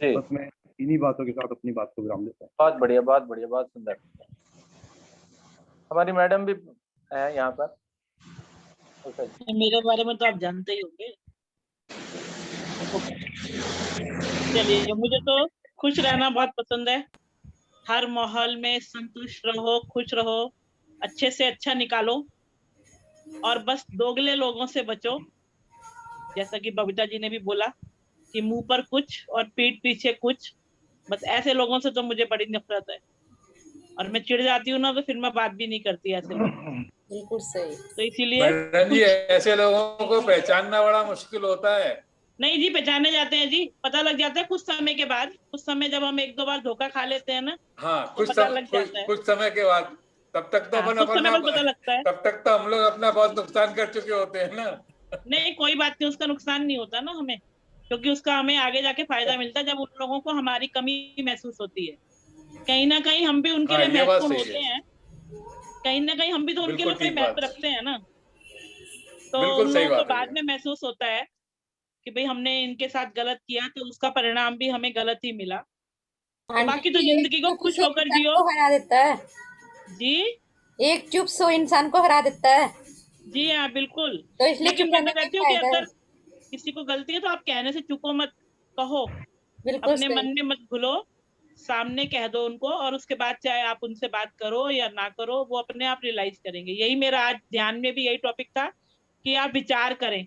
है। बस मैं इन्हीं बातों के साथ अपनी बात को विराम देता हूँ। बहुत बढ़िया, बहुत बढ़िया, बहुत सुंदर। हमारी मैडम भी है यहाँ पर। मेरे बारे में तो आप जानते ही होंगे। चलिए, मुझे तो खुश रहना बहुत पसंद है। हर माहौल में संतुष्ट रहो, खुश रहो, अच्छे से अच्छा निकालो। और बस दोगले लोगों से बचो, जैसा कि बबीता जी ने भी बोला कि मुंह पर कुछ और पीठ पीछे कुछ, बस ऐसे लोगों से तो मुझे बड़ी नफरत है, और मैं चिढ़ जाती हूँ ना तो फिर मैं बात भी नहीं करती ऐसे लोगों से। बिल्कुल सही। तो इसीलिए मैडम जी, ऐसे लोगों को पहचानना बड़ा मुश्किल होता है। नहीं जी, पहचाने जाते हैं जी, पता लग जाता है कुछ समय के बाद। कुछ समय जब हम 1-2 बार धोखा खा लेते हैं ना, हाँ, तो पता लग जाता है। कुछ समय के बाद, तब तक तो हाँ, कुछ समय बाद पता लगता है। तब तक तो हम लोग अपना बहुत नुकसान कर चुके होते हैं ना। नहीं, कोई बात नहीं, उसका नुकसान नहीं होता ना हमें, क्योंकि उसका हमें आगे जाके फायदा मिलता है जब उन लोगों को हमारी कमी महसूस होती है। कहीं ना कहीं हम भी उनके हाँ, लिए ये बात महत्वपूर्ण सही होते है। हैं, कहीं ना कहीं हम भी तो उनके बिल्कुल लिए कोई ठीक महत्व बात है। रखते हैं ना। तो बिल्कुल उन सही लोगों को बात है बाद ये। में महसूस होता है कि भाई हमने इनके साथ गलत किया, तो उसका परिणाम भी हमें गलत ही मिला। तो आंटी बाकी तो जी, एक जिंदगी को चुप खुश सो होकर इंसान जियो को हरा देता है। जी। एक चुप सो इंसान को हरा देता है, जी हाँ, बिल्कुल। तो इसलिए मैं क्यों चुप कहना रहने में चाहती हूँ कि फायदा है। अगर किसी को गलती है तो आप कहने से चूको मत, कहो, बिल्कुल अपने सही। मन में मत घुलो, सामने कह दो उनको, और उसके बाद चाहे आप उनसे बात करो या ना करो, वो अपने आप रियलाइज करेंगे। यही मेरा आज ध्यान में भी यही टॉपिक था कि आप विचार करें,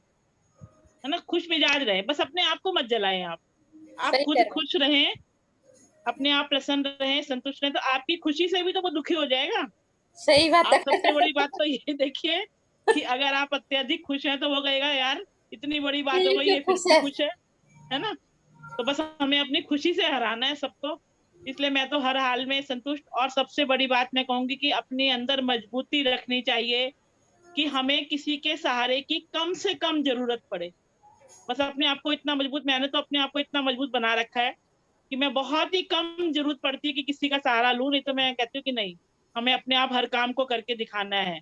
है ना, खुश मिजाज रहे, बस अपने आप को मत जलाएं। आप सही कह खुद रहे हैं। खुश रहें, अपने आप प्रसन्न रहें, संतुष्ट रहें, तो आपकी खुशी से भी तो वो दुखी हो जाएगा। सही बात आप सबसे है। बड़ी बात तो ये देखिए कि अगर आप अत्यधिक खुश हैं तो वो कहेगा यार इतनी बड़ी बात हो ये गई, क्यों ये फिर खुश भी है? खुश है ना। तो बस हमें अपनी खुशी से हराना है सबको। इसलिए मैं तो हर हाल में संतुष्ट, और सबसे बड़ी बात मैं कहूंगी कि अपने अंदर मजबूती रखनी चाहिए कि हमें किसी के सहारे की कम से कम जरूरत पड़े। बस अपने आप को इतना मजबूत, मैंने तो अपने आप को इतना मजबूत बना रखा है कि मैं बहुत ही कम जरूरत पड़ती है कि किसी का सहारा लूं, नहीं तो मैं कहती हूँ कि नहीं, हमें अपने आप हर काम को करके दिखाना है,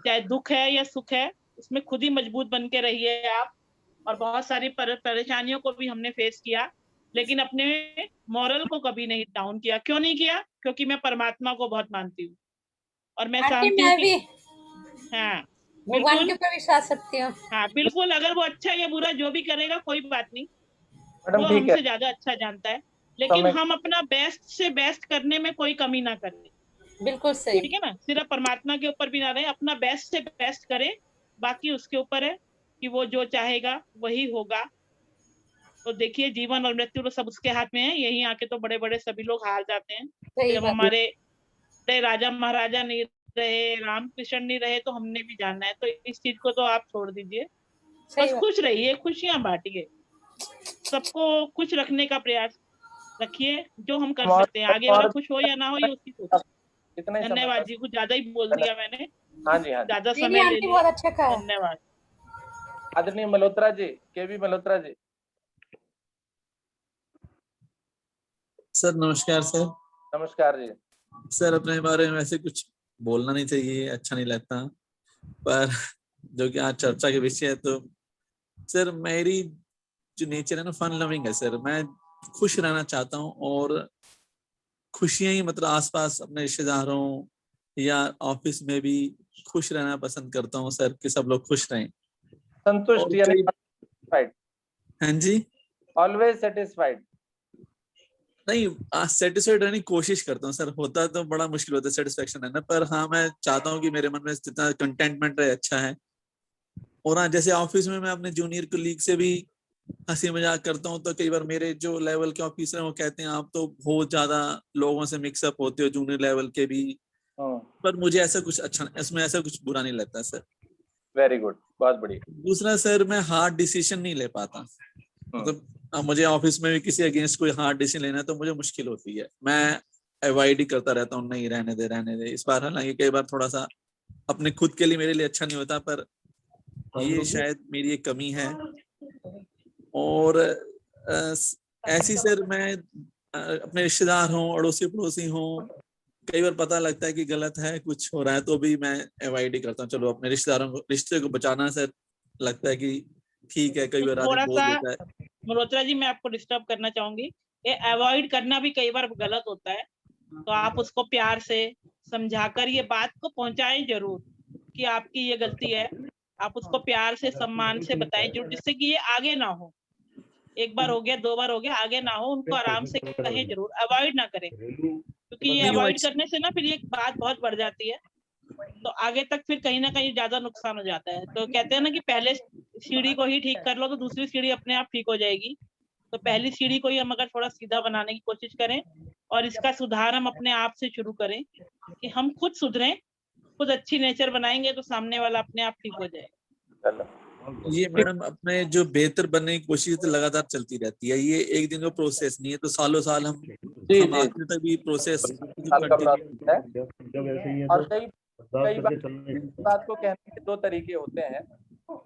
चाहे दुख है या सुख है, उसमें खुद ही मजबूत बन के रहिए आप। और बहुत सारी परेशानियों को भी हमने फेस किया, लेकिन अपने मॉरल को कभी नहीं डाउन किया। क्यों नहीं किया? क्योंकि मैं परमात्मा को बहुत मानती हूँ, और मैं आंटी जानती हूँ मैं कि भी हाँ भगवान के बिल्कुल, ऊपर विश्वास रखती हूँ। हाँ बिल्कुल, अगर वो अच्छा या बुरा जो भी करेगा कोई बात नहीं, मैडम वो ठीक है, हमसे ज्यादा अच्छा जानता है, लेकिन समय हम अपना बेस्ट से बेस्ट करने में कोई कमी ना करें। बिल्कुल सही। ठीक है ना, सिर्फ परमात्मा के ऊपर भी ना रहे, अपना बेस्ट से बेस्ट करें, बाकी उसके ऊपर है कि वो जो चाहेगा वही होगा। तो देखिए, जीवन और मृत्यु तो सब उसके हाथ में है, यही आके तो बड़े बड़े सभी लोग हार जाते हैं। सही जब बात। हमारे बड़े राजा महाराजा नहीं रहे, रामकृष्ण नहीं रहे, तो हमने भी जाना है। तो इस चीज को तो आप छोड़ दीजिए, सही बस बात। खुश रहिए, खुशियां बांटिए, सबको खुश रखने का प्रयास रखिए, जो हम कर सकते हैं। आगे वाला खुश हो या ना हो, ये उसकी सोच है। कितना ही समय धन्यवाद बस। जी, कुछ ज्यादा ही बोल दिया मैंने, हाँ जी, हाँ जी। ज्यादा नहीं नहीं समय ले आंटी लिया। बहुत अच्छा कहा। धन्यवाद। आदरणीय मल्होत्रा जी, केवी मल्होत्रा जी। सर नमस्कार सर। नमस्कार जी। सर अपने बारे में वैसे कुछ बोलना नहीं चाहिए, अच्छा नहीं लगता, पर जो कि आज चर्चा के विषय है, तो सर मेरी जो नेचर है ना, फन लविंग है सर। मैं खुश रहना चाहता हूँ, और खुशियां ही मतलब आसपास अपने रिश्तेदारों या ऑफिस में भी खुश रहना पसंद करता हूँ सर, कि सब लोग खुश रहें। संतुष्ट और यानी कई satisfied, हाँ जी, always satisfied। नहीं सेटिस्फाइड रहने की कोशिश करता हूँ सर, होता तो बड़ा मुश्किल होता है सेटिस्फेक्शन है ना, पर हाँ मैं चाहता हूँ कि मेरे मन में जितना कंटेंटमेंट रहे अच्छा है। और हाँ, जैसे ऑफिस में मैं अपने जूनियर कोलीग से भी हंसी मजाक करता हूँ, तो कई बार मेरे जो लेवल के ऑफिसर हैं वो कहते हैं आप तो बहुत ज्यादा लोगों से मिक्सअप होते हो, जूनियर लेवल के भी। पर मुझे ऐसा कुछ अच्छा, इसमें ऐसा कुछ बुरा नहीं लगता सर। वेरी गुड, बहुत बढ़िया। दूसरा सर, मैं हार्ड डिसीजन नहीं ले पाता, मतलब मुझे ऑफिस में भी किसी अगेंस्ट कोई हार्ड डिसीजन लेना है तो मुझे मुश्किल होती है, मैं अवॉइड ही करता रहता हूँ, नहीं रहने दे रहने दे। इस बार हालांकि कई बार थोड़ा सा अपने खुद के लिए मेरे लिए अच्छा नहीं होता, पर ये शायद मेरी एक कमी है। और ऐसी सर मैं अपने रिश्तेदार हों, अड़ोसी पड़ोसी हों, कई बार पता लगता है कि गलत है, कुछ हो रहा है, तो भी मैं अवॉइड ही करता हूँ। चलो अपने रिश्तेदारों को, रिश्ते को बचाना सर, लगता है कि ठीक है, कई बार आदमी थोड़ा बोल सा देता है। मल्होत्रा जी, मैं आपको डिस्टर्ब करना चाहूंगी। ये अवॉइड करना भी कई बार गलत होता है, तो आप उसको प्यार से समझाकर ये बात को पहुंचाएं जरूर कि आपकी ये गलती है। आप उसको प्यार से, सम्मान से बताएं जरूर, जिससे कि ये आगे ना हो। एक बार हो गया, 2 बार हो गया, आगे ना हो। उनको आराम से कहें जरूर, अवॉइड ना करें, क्योंकि ये नहीं वो अवॉइड करने से ना फिर ये बात बहुत बढ़ जाती है। तो आगे तक फिर कहीं ना कहीं ज्यादा नुकसान हो जाता है। तो कहते हैं ना कि पहले सीढ़ी को ही ठीक कर लो तो दूसरी सीढ़ी अपने आप ठीक हो जाएगी। तो पहली सीढ़ी को ही हम अगर थोड़ा सीधा बनाने की कोशिश करें और इसका सुधार हम अपने आप से शुरू करें कि हम खुद सुधरें, खुद अच्छी नेचर बनाएंगे तो सामने वाला अपने आप ठीक हो जाएगा। ये मैडम अपने जो बेहतर बनने की कोशिश तो लगातार चलती रहती है, ये एक दिन का प्रोसेस नहीं है। तो सालों साल हम आखिर तक भी प्रोसेस साल का process है। जब ऐसे ही है और तो कई करके चलना ही पड़ता है। बात को कहने के दो तरीके होते हैं।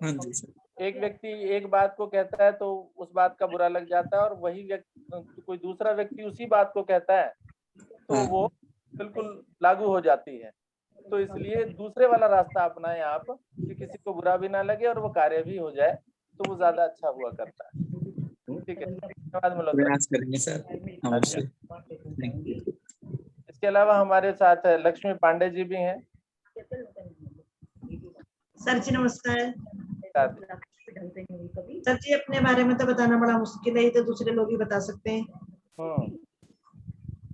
हाँ जी सर। एक व्यक्ति एक बात को कहता है तो उस बात का बुरा लग जाता है, और वही व्यक्ति कोई दूसरा व्यक्ति उसी बात को कहता है तो वो बिल्कुल लागू हो जाती है। तो इसलिए दूसरे वाला रास्ता अपनाएं आप कि किसी को बुरा भी ना लगे और वो कार्य भी हो जाए, तो वो ज्यादा अच्छा हुआ करता है। ठीक है, धन्यवाद मल्होत्रा। प्रयास करेंगे सर अवश्य। Thank you. इसके अलावा हमारे साथ लक्ष्मी पांडे जी भी हैं। सर जी नमस्कार। साथ सर जी अपने बारे में तो बताना बड़ा मुश्किल है, ये तो दूसरे लोग ही बता सकते हैं।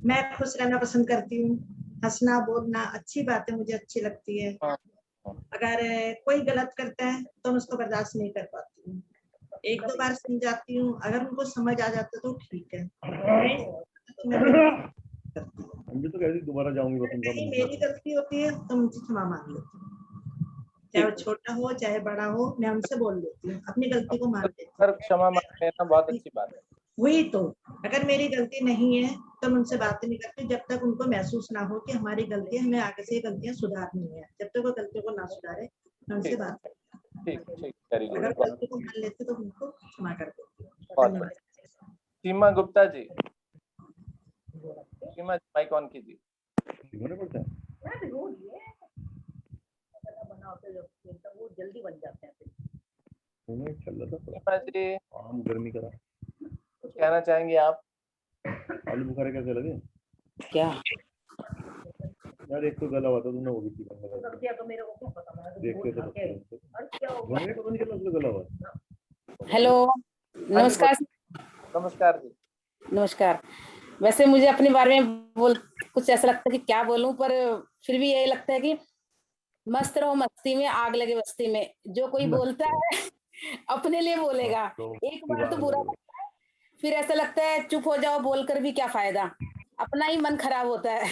मैं खुश रहना पसंद करती हूँ, हंसना बोलना अच्छी बातें मुझे अच्छी लगती है। अगर कोई गलत करता है तो मैं उसको बर्दाश्त नहीं कर पाती हूँ, एक दो बार समझाती हूँ, अगर उनको समझ आ जाता तो ठीक है। तो मुझे तो कहती दोबारा जाऊंगी बस उनका मेरी गलती होती है तो मुझे क्षमा मांग लेती हूँ, चाहे वो छोटा हो चाहे बड़ा हो, मैं उनसे बोल लेती हूँ, अपनी गलती को मान लेती हूँ। क्षमा मांग लेना बहुत अच्छी बात है। वही तो, अगर मेरी गलती नहीं है तो मैं उनसे बात नहीं करती जब तक उनको महसूस ना हो कि हमारी गलती है, हमें आगे से गलतियां सुधारनी है। जब तक वो गलतियों को ना सुधारे मैं उनसे बात करती हूँ। अगर गलती को मान लेते तो उनको क्षमा कर देती। सीमा गुप्ता जी, सीमा माइक ऑन कीजिए। वो जल्दी बन जाते हैं। सीमा जी आम गर्मी करा, कुछ कहना चाहेंगे आप? आलू बुखारे कैसे लगे? क्या यार एक तो गला हुआ था तुमने, वो भी देखते तो पता नहीं चला गला हुआ। हेलो नमस्कार। नमस्कार जी। नमस्कार। वैसे मुझे अपने बारे में कुछ ऐसा लगता है कि क्या बोलूं, पर फिर भी यही लगता है कि मस्त रहो मस्ती में, आग लगे बस्ती में। जो कोई बोलता है अपने लिए बोलेगा, एक बार तो बुरा लगता है, फिर ऐसा लगता है चुप हो जाओ, बोलकर भी क्या फायदा, अपना ही मन खराब होता है।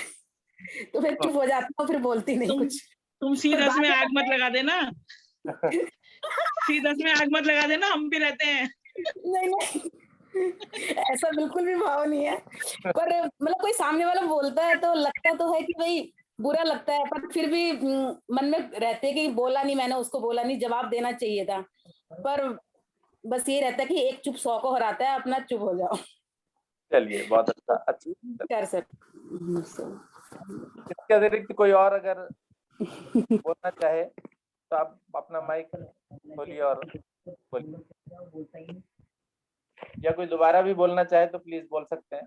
तो फिर चुप हो जाती हूँ, फिर बोलती नहीं कुछ। तुम सीधस में आग मत लगा देना। सीधस में आग मत लगा देना, हम भी रहते हैं। नहीं ऐसा बिल्कुल भी भाव नहीं है, पर मतलब कोई सामने वाला बोलता है तो लगता तो है कि भाई बुरा लगता है, पर फिर भी मन में रहते है कि बोला नहीं मैंने, उसको बोला नहीं, जवाब देना चाहिए था। पर बस ये रहता है कि एक चुप 100 को हराता है, अपना चुप हो जाओ। चलिए बहुत अच्छा सर। इसके अतिरिक्त कोई और अगर बोलना चाहे तो आप अपना माइक खोलिए और बोलिए, या कोई दोबारा भी बोलना चाहे तो प्लीज बोल सकते हैं।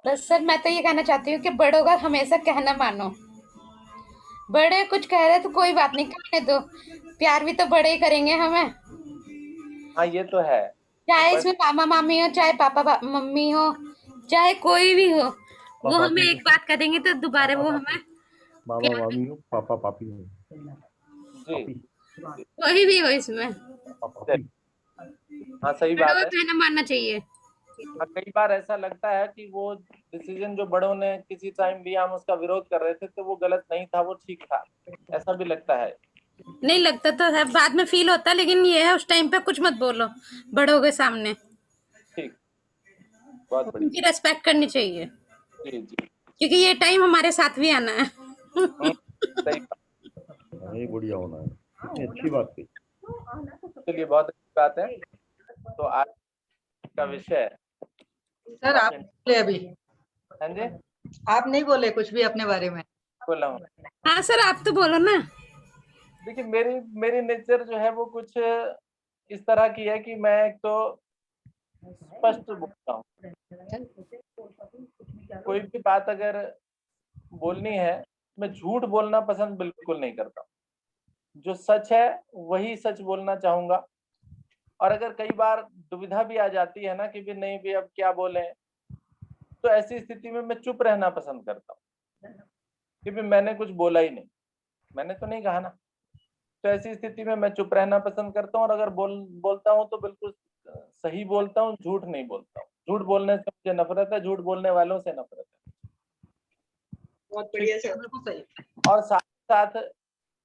बस सर मैं तो ये कहना चाहती हूँ कि बड़ों का हमेशा कहना मानो। बड़े कुछ कह रहे तो कोई बात नहीं, कहने दो, प्यार भी तो बड़े ही करेंगे हमें। हाँ ये तो है, चाहे इसमें मामा मामी हो, चाहे पापा मम्मी हो, चाहे कोई भी हो, वो हमें एक बात कह देंगे तो दोबारा वो हमें मामा मामी हो, पापा पापी हो जी, कोई भी हो इसमें। हाँ सही बात है। कहना मानना चाहिए। कई बार ऐसा लगता है कि वो डिसीजन जो बड़ों ने किसी टाइम लिया, हम उसका विरोध कर रहे थे, तो वो गलत नहीं था, वो ठीक था, ऐसा भी लगता है। नहीं लगता तो है, बाद में फील होता है, लेकिन ये है उस टाइम पे कुछ मत बोलो बड़ों के सामने। ठीक, बहुत बढ़िया। उनकी रेस्पेक्ट करनी चाहिए जी जी, क्योंकि ये टाइम हमारे साथ भी आना है। सही बढ़िया होना है, इतनी अच्छी बात थी। चलिए बहुत अच्छी बात है। तो आज का विषय सर आप बोले अभी। हाँ जी, आप नहीं बोले कुछ भी अपने बारे में। बोला हूँ। हाँ सर आप तो बोलो ना। देखिए मेरी नेचर जो है वो कुछ इस तरह की है कि मैं एक तो स्पष्ट बोलता हूँ, कोई भी बात अगर बोलनी है, मैं झूठ बोलना पसंद बिल्कुल नहीं करता। जो सच है वही सच बोलना चाहूंगा। और अगर कई बार दुविधा भी आ जाती है ना कि भी नहीं भी अब क्या बोलें, तो ऐसी स्थिति में मैं चुप रहना पसंद करता हूँ, क्योंकि मैंने कुछ बोला ही नहीं, मैंने तो नहीं कहा ना। तो ऐसी स्थिति में मैं चुप रहना पसंद करता हूँ, और अगर बोलता हूँ तो बिल्कुल सही बोलता हूँ, झूठ नहीं बोलता हूँ। झूठ बोलने से मुझे नफरत है, झूठ बोलने वालों से नफरत है। बहुत बढ़िया सर। बिल्कुल सही। और साथ साथ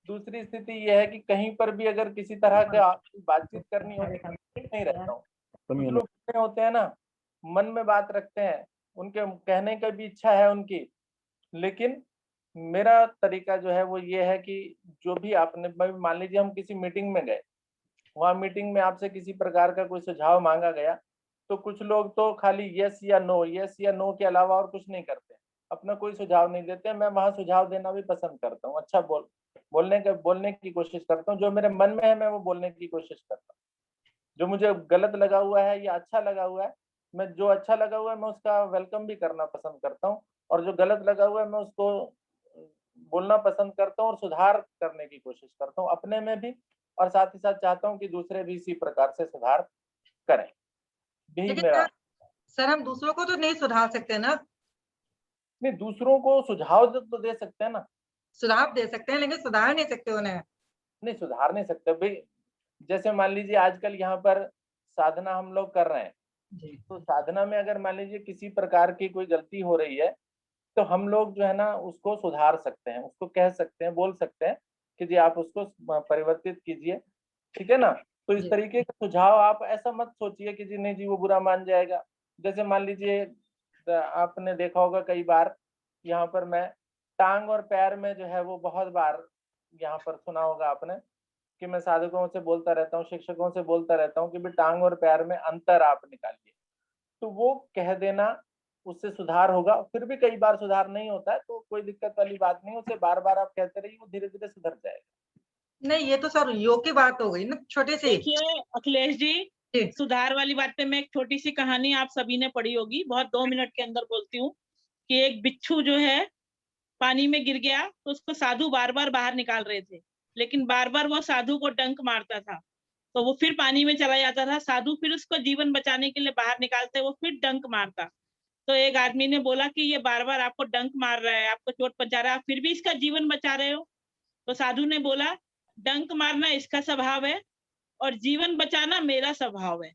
दूसरी स्थिति यह है कि कहीं पर भी अगर किसी तरह का बातचीत करनी होती है नहीं रहता हूँ। कुछ लोग ऐसे होते हैं ना, मन में बात रखते हैं, उनके कहने का भी इच्छा है उनकी, लेकिन मेरा तरीका जो है वो ये है कि जो भी आपने, मान लीजिए हम किसी मीटिंग में गए, वहां मीटिंग में आपसे किसी प्रकार का कोई सुझाव मांगा गया, तो कुछ लोग तो खाली यस या नो के अलावा और कुछ नहीं करते, अपना कोई सुझाव नहीं देते। मैं वहां सुझाव देना भी पसंद करता हूँ, अच्छा बोलने की कोशिश करता हूँ। जो मेरे मन में है मैं वो बोलने की कोशिश करता हूँ। जो मुझे गलत लगा हुआ है या अच्छा लगा हुआ है, मैं जो अच्छा लगा हुआ है मैं उसका वेलकम भी करना पसंद करता हूँ, और जो गलत लगा हुआ है मैं उसको बोलना पसंद करता हूँ और सुधार करने की कोशिश करता हूँ, अपने में भी, और साथ ही साथ चाहता हूँ कि दूसरे भी इसी प्रकार से सुधार करें। यही लेकिन मेरा। सर हम दूसरों को तो नहीं सुधार सकते ना। नहीं, दूसरों को सुझाव तो दे सकते हैं ना, सुझाव दे सकते हैं, लेकिन सुधार नहीं सकते उन्हें। नहीं सुधार नहीं सकते भाई। जैसे मान लीजिए आजकल यहाँ पर साधना हम लोग कर रहे हैं, तो साधना में अगर मान लीजिए किसी प्रकार की कोई गलती हो रही है, तो हम लोग जो है ना उसको सुधार सकते हैं, उसको कह सकते हैं, बोल सकते हैं कि जी आप उसको परिवर्तित कीजिए, ठीक है ना। तो इस तरीके का सुझाव, आप ऐसा मत सोचिए कि जी नहीं जी वो बुरा मान जाएगा। जैसे मान लीजिए आपने देखा होगा कई बार, यहाँ पर मैं टांग और पैर में जो है वो बहुत बार यहाँ पर सुना होगा आपने कि मैं साधकों से बोलता रहता हूँ, शिक्षकों से बोलता रहता हूँ कि भी टांग और पैर में अंतर आप निकालिए। तो वो कह देना, उससे सुधार होगा। फिर भी कई बार सुधार नहीं होता है तो कोई दिक्कत वाली बात नहीं, उसे बार बार आप कहते रहिए, वो धीरे धीरे सुधर जाएगा। नहीं, ये तो सर योग की बात हो गई ना, छोटे से। देखिए अखिलेश जी, सुधार वाली बात पे मैं एक छोटी सी कहानी आप सभी ने पढ़ी होगी, बहुत 2 मिनट के अंदर बोलती हूँ कि एक बिच्छू जो है पानी में गिर गया, तो उसको साधु बार बार बाहर निकाल रहे थे, लेकिन बार बार वो साधु को डंक मारता था, तो वो फिर पानी में चला जाता था। साधु फिर उसको जीवन बचाने के लिए बाहर निकालते, वो फिर डंक मारता। तो एक आदमी ने बोला कि ये बार बार आपको डंक मार रहा है, आपको चोट पहुंचा रहा है, आप फिर भी इसका जीवन बचा रहे हो। तो साधु ने बोला, डंक मारना इसका स्वभाव है और जीवन बचाना मेरा स्वभाव है।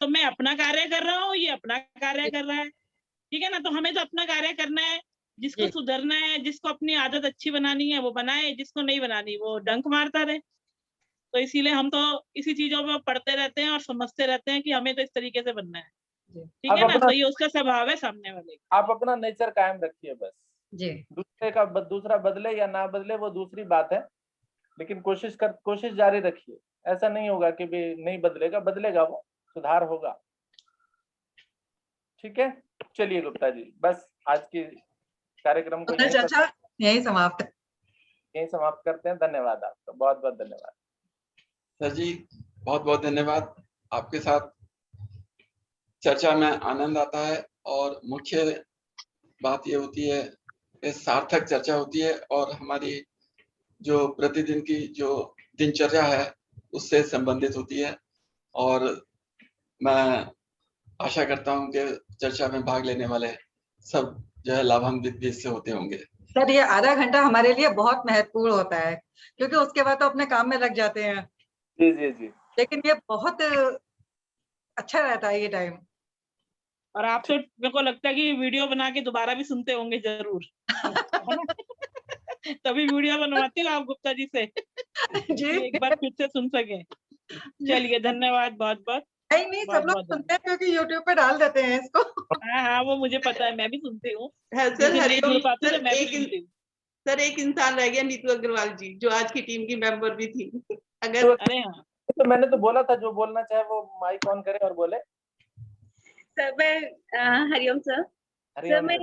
तो मैं अपना कार्य कर रहा हूँ, ये अपना कार्य कर रहा है, ठीक है ना। तो हमें तो अपना कार्य करना है, जिसको सुधरना है, जिसको अपनी आदत अच्छी बनानी है वो बनाए, जिसको नहीं बनानी वो डंक मारता रहे। तो इसीलिए हम तो इसी चीजों में पढ़ते रहते हैं और समझते रहते हैं कि हमें तो इस तरीके से बनना है, ठीक है ना। तो ये उसका स्वभाव है सामने वाले का। आप अपना नेचर कायम रखिए बस जी। दूसरा बदले या ना बदले वो दूसरी बात है, लेकिन कोशिश जारी रखिए। ऐसा नहीं होगा कि भी नहीं बदलेगा, वो सुधार होगा। ठीक है, चलिए गुप्ता जी, बस आज की कार्यक्रम को यही समाप्त करते हैं। धन्यवाद आपका, बहुत बहुत धन्यवाद सर जी, बहुत बहुत धन्यवाद। आपके साथ चर्चा में आनंद आता है, और मुख्य बात ये होती है, सार्थक चर्चा होती है और हमारी जो प्रतिदिन की जो दिनचर्या है उससे संबंधित होती है। और मैं आशा करता हूं कि चर्चा में भाग लेने वाले सब जो है लाभान्वित भी इससे होते होंगे। सर ये आधा घंटा हमारे लिए बहुत महत्वपूर्ण होता है, क्योंकि उसके बाद तो अपने काम में लग जाते हैं। जी जी जी। लेकिन ये बहुत अच्छा रहता है ये टाइम। और आप तो मेरे को लगता है कि वीडियो बना के दोबारा भी सुनते होंगे जरूर। तभी वीडियो बनवाती हूँ आप गुप्ता जी से जी। एक बार फिर से सुन सके। चलिए धन्यवाद बहुत बहुत। नहीं सब लोग सुनते हैं क्योंकि YouTube पे डाल देते हैं इसको। हाँ वो मुझे पता है, मैं भी सुनती हूँ। सर हरिओम सर, एक इंसान रह गया, नीतू अग्रवाल जी, जो आज की टीम की मेंबर भी थी। अगर अरे हाँ, तो मैंने तो बोला था जो बोलना चाहे वो माइक ऑन करे और बोले। सर मैं हरिओम सर। सर मैं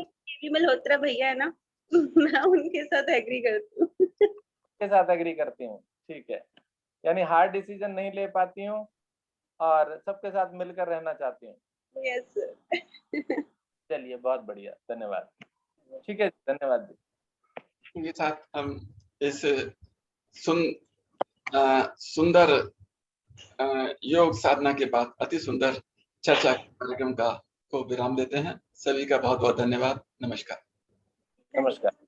मल्होत्रा भैया है ना, मैं उनके साथ एग्री करती हूँ। के साथ एग्री करती हूँ, ठीक है। यानी हार्ड डिसीजन नहीं ले पाती हूँ और सबके साथ मिलकर रहना चाहती हूँ। Yes sir. चलिए बहुत बढ़िया, धन्यवाद। ठीक है, धन्यवाद जी। के साथ हम इस सुंदर योग साधना के बाद अति सुंदर चर्चा कार्यक्रम का को विराम देते हैं। सभी का बहुत बहुत धन्यवाद। नमस्कार। नमस्कार।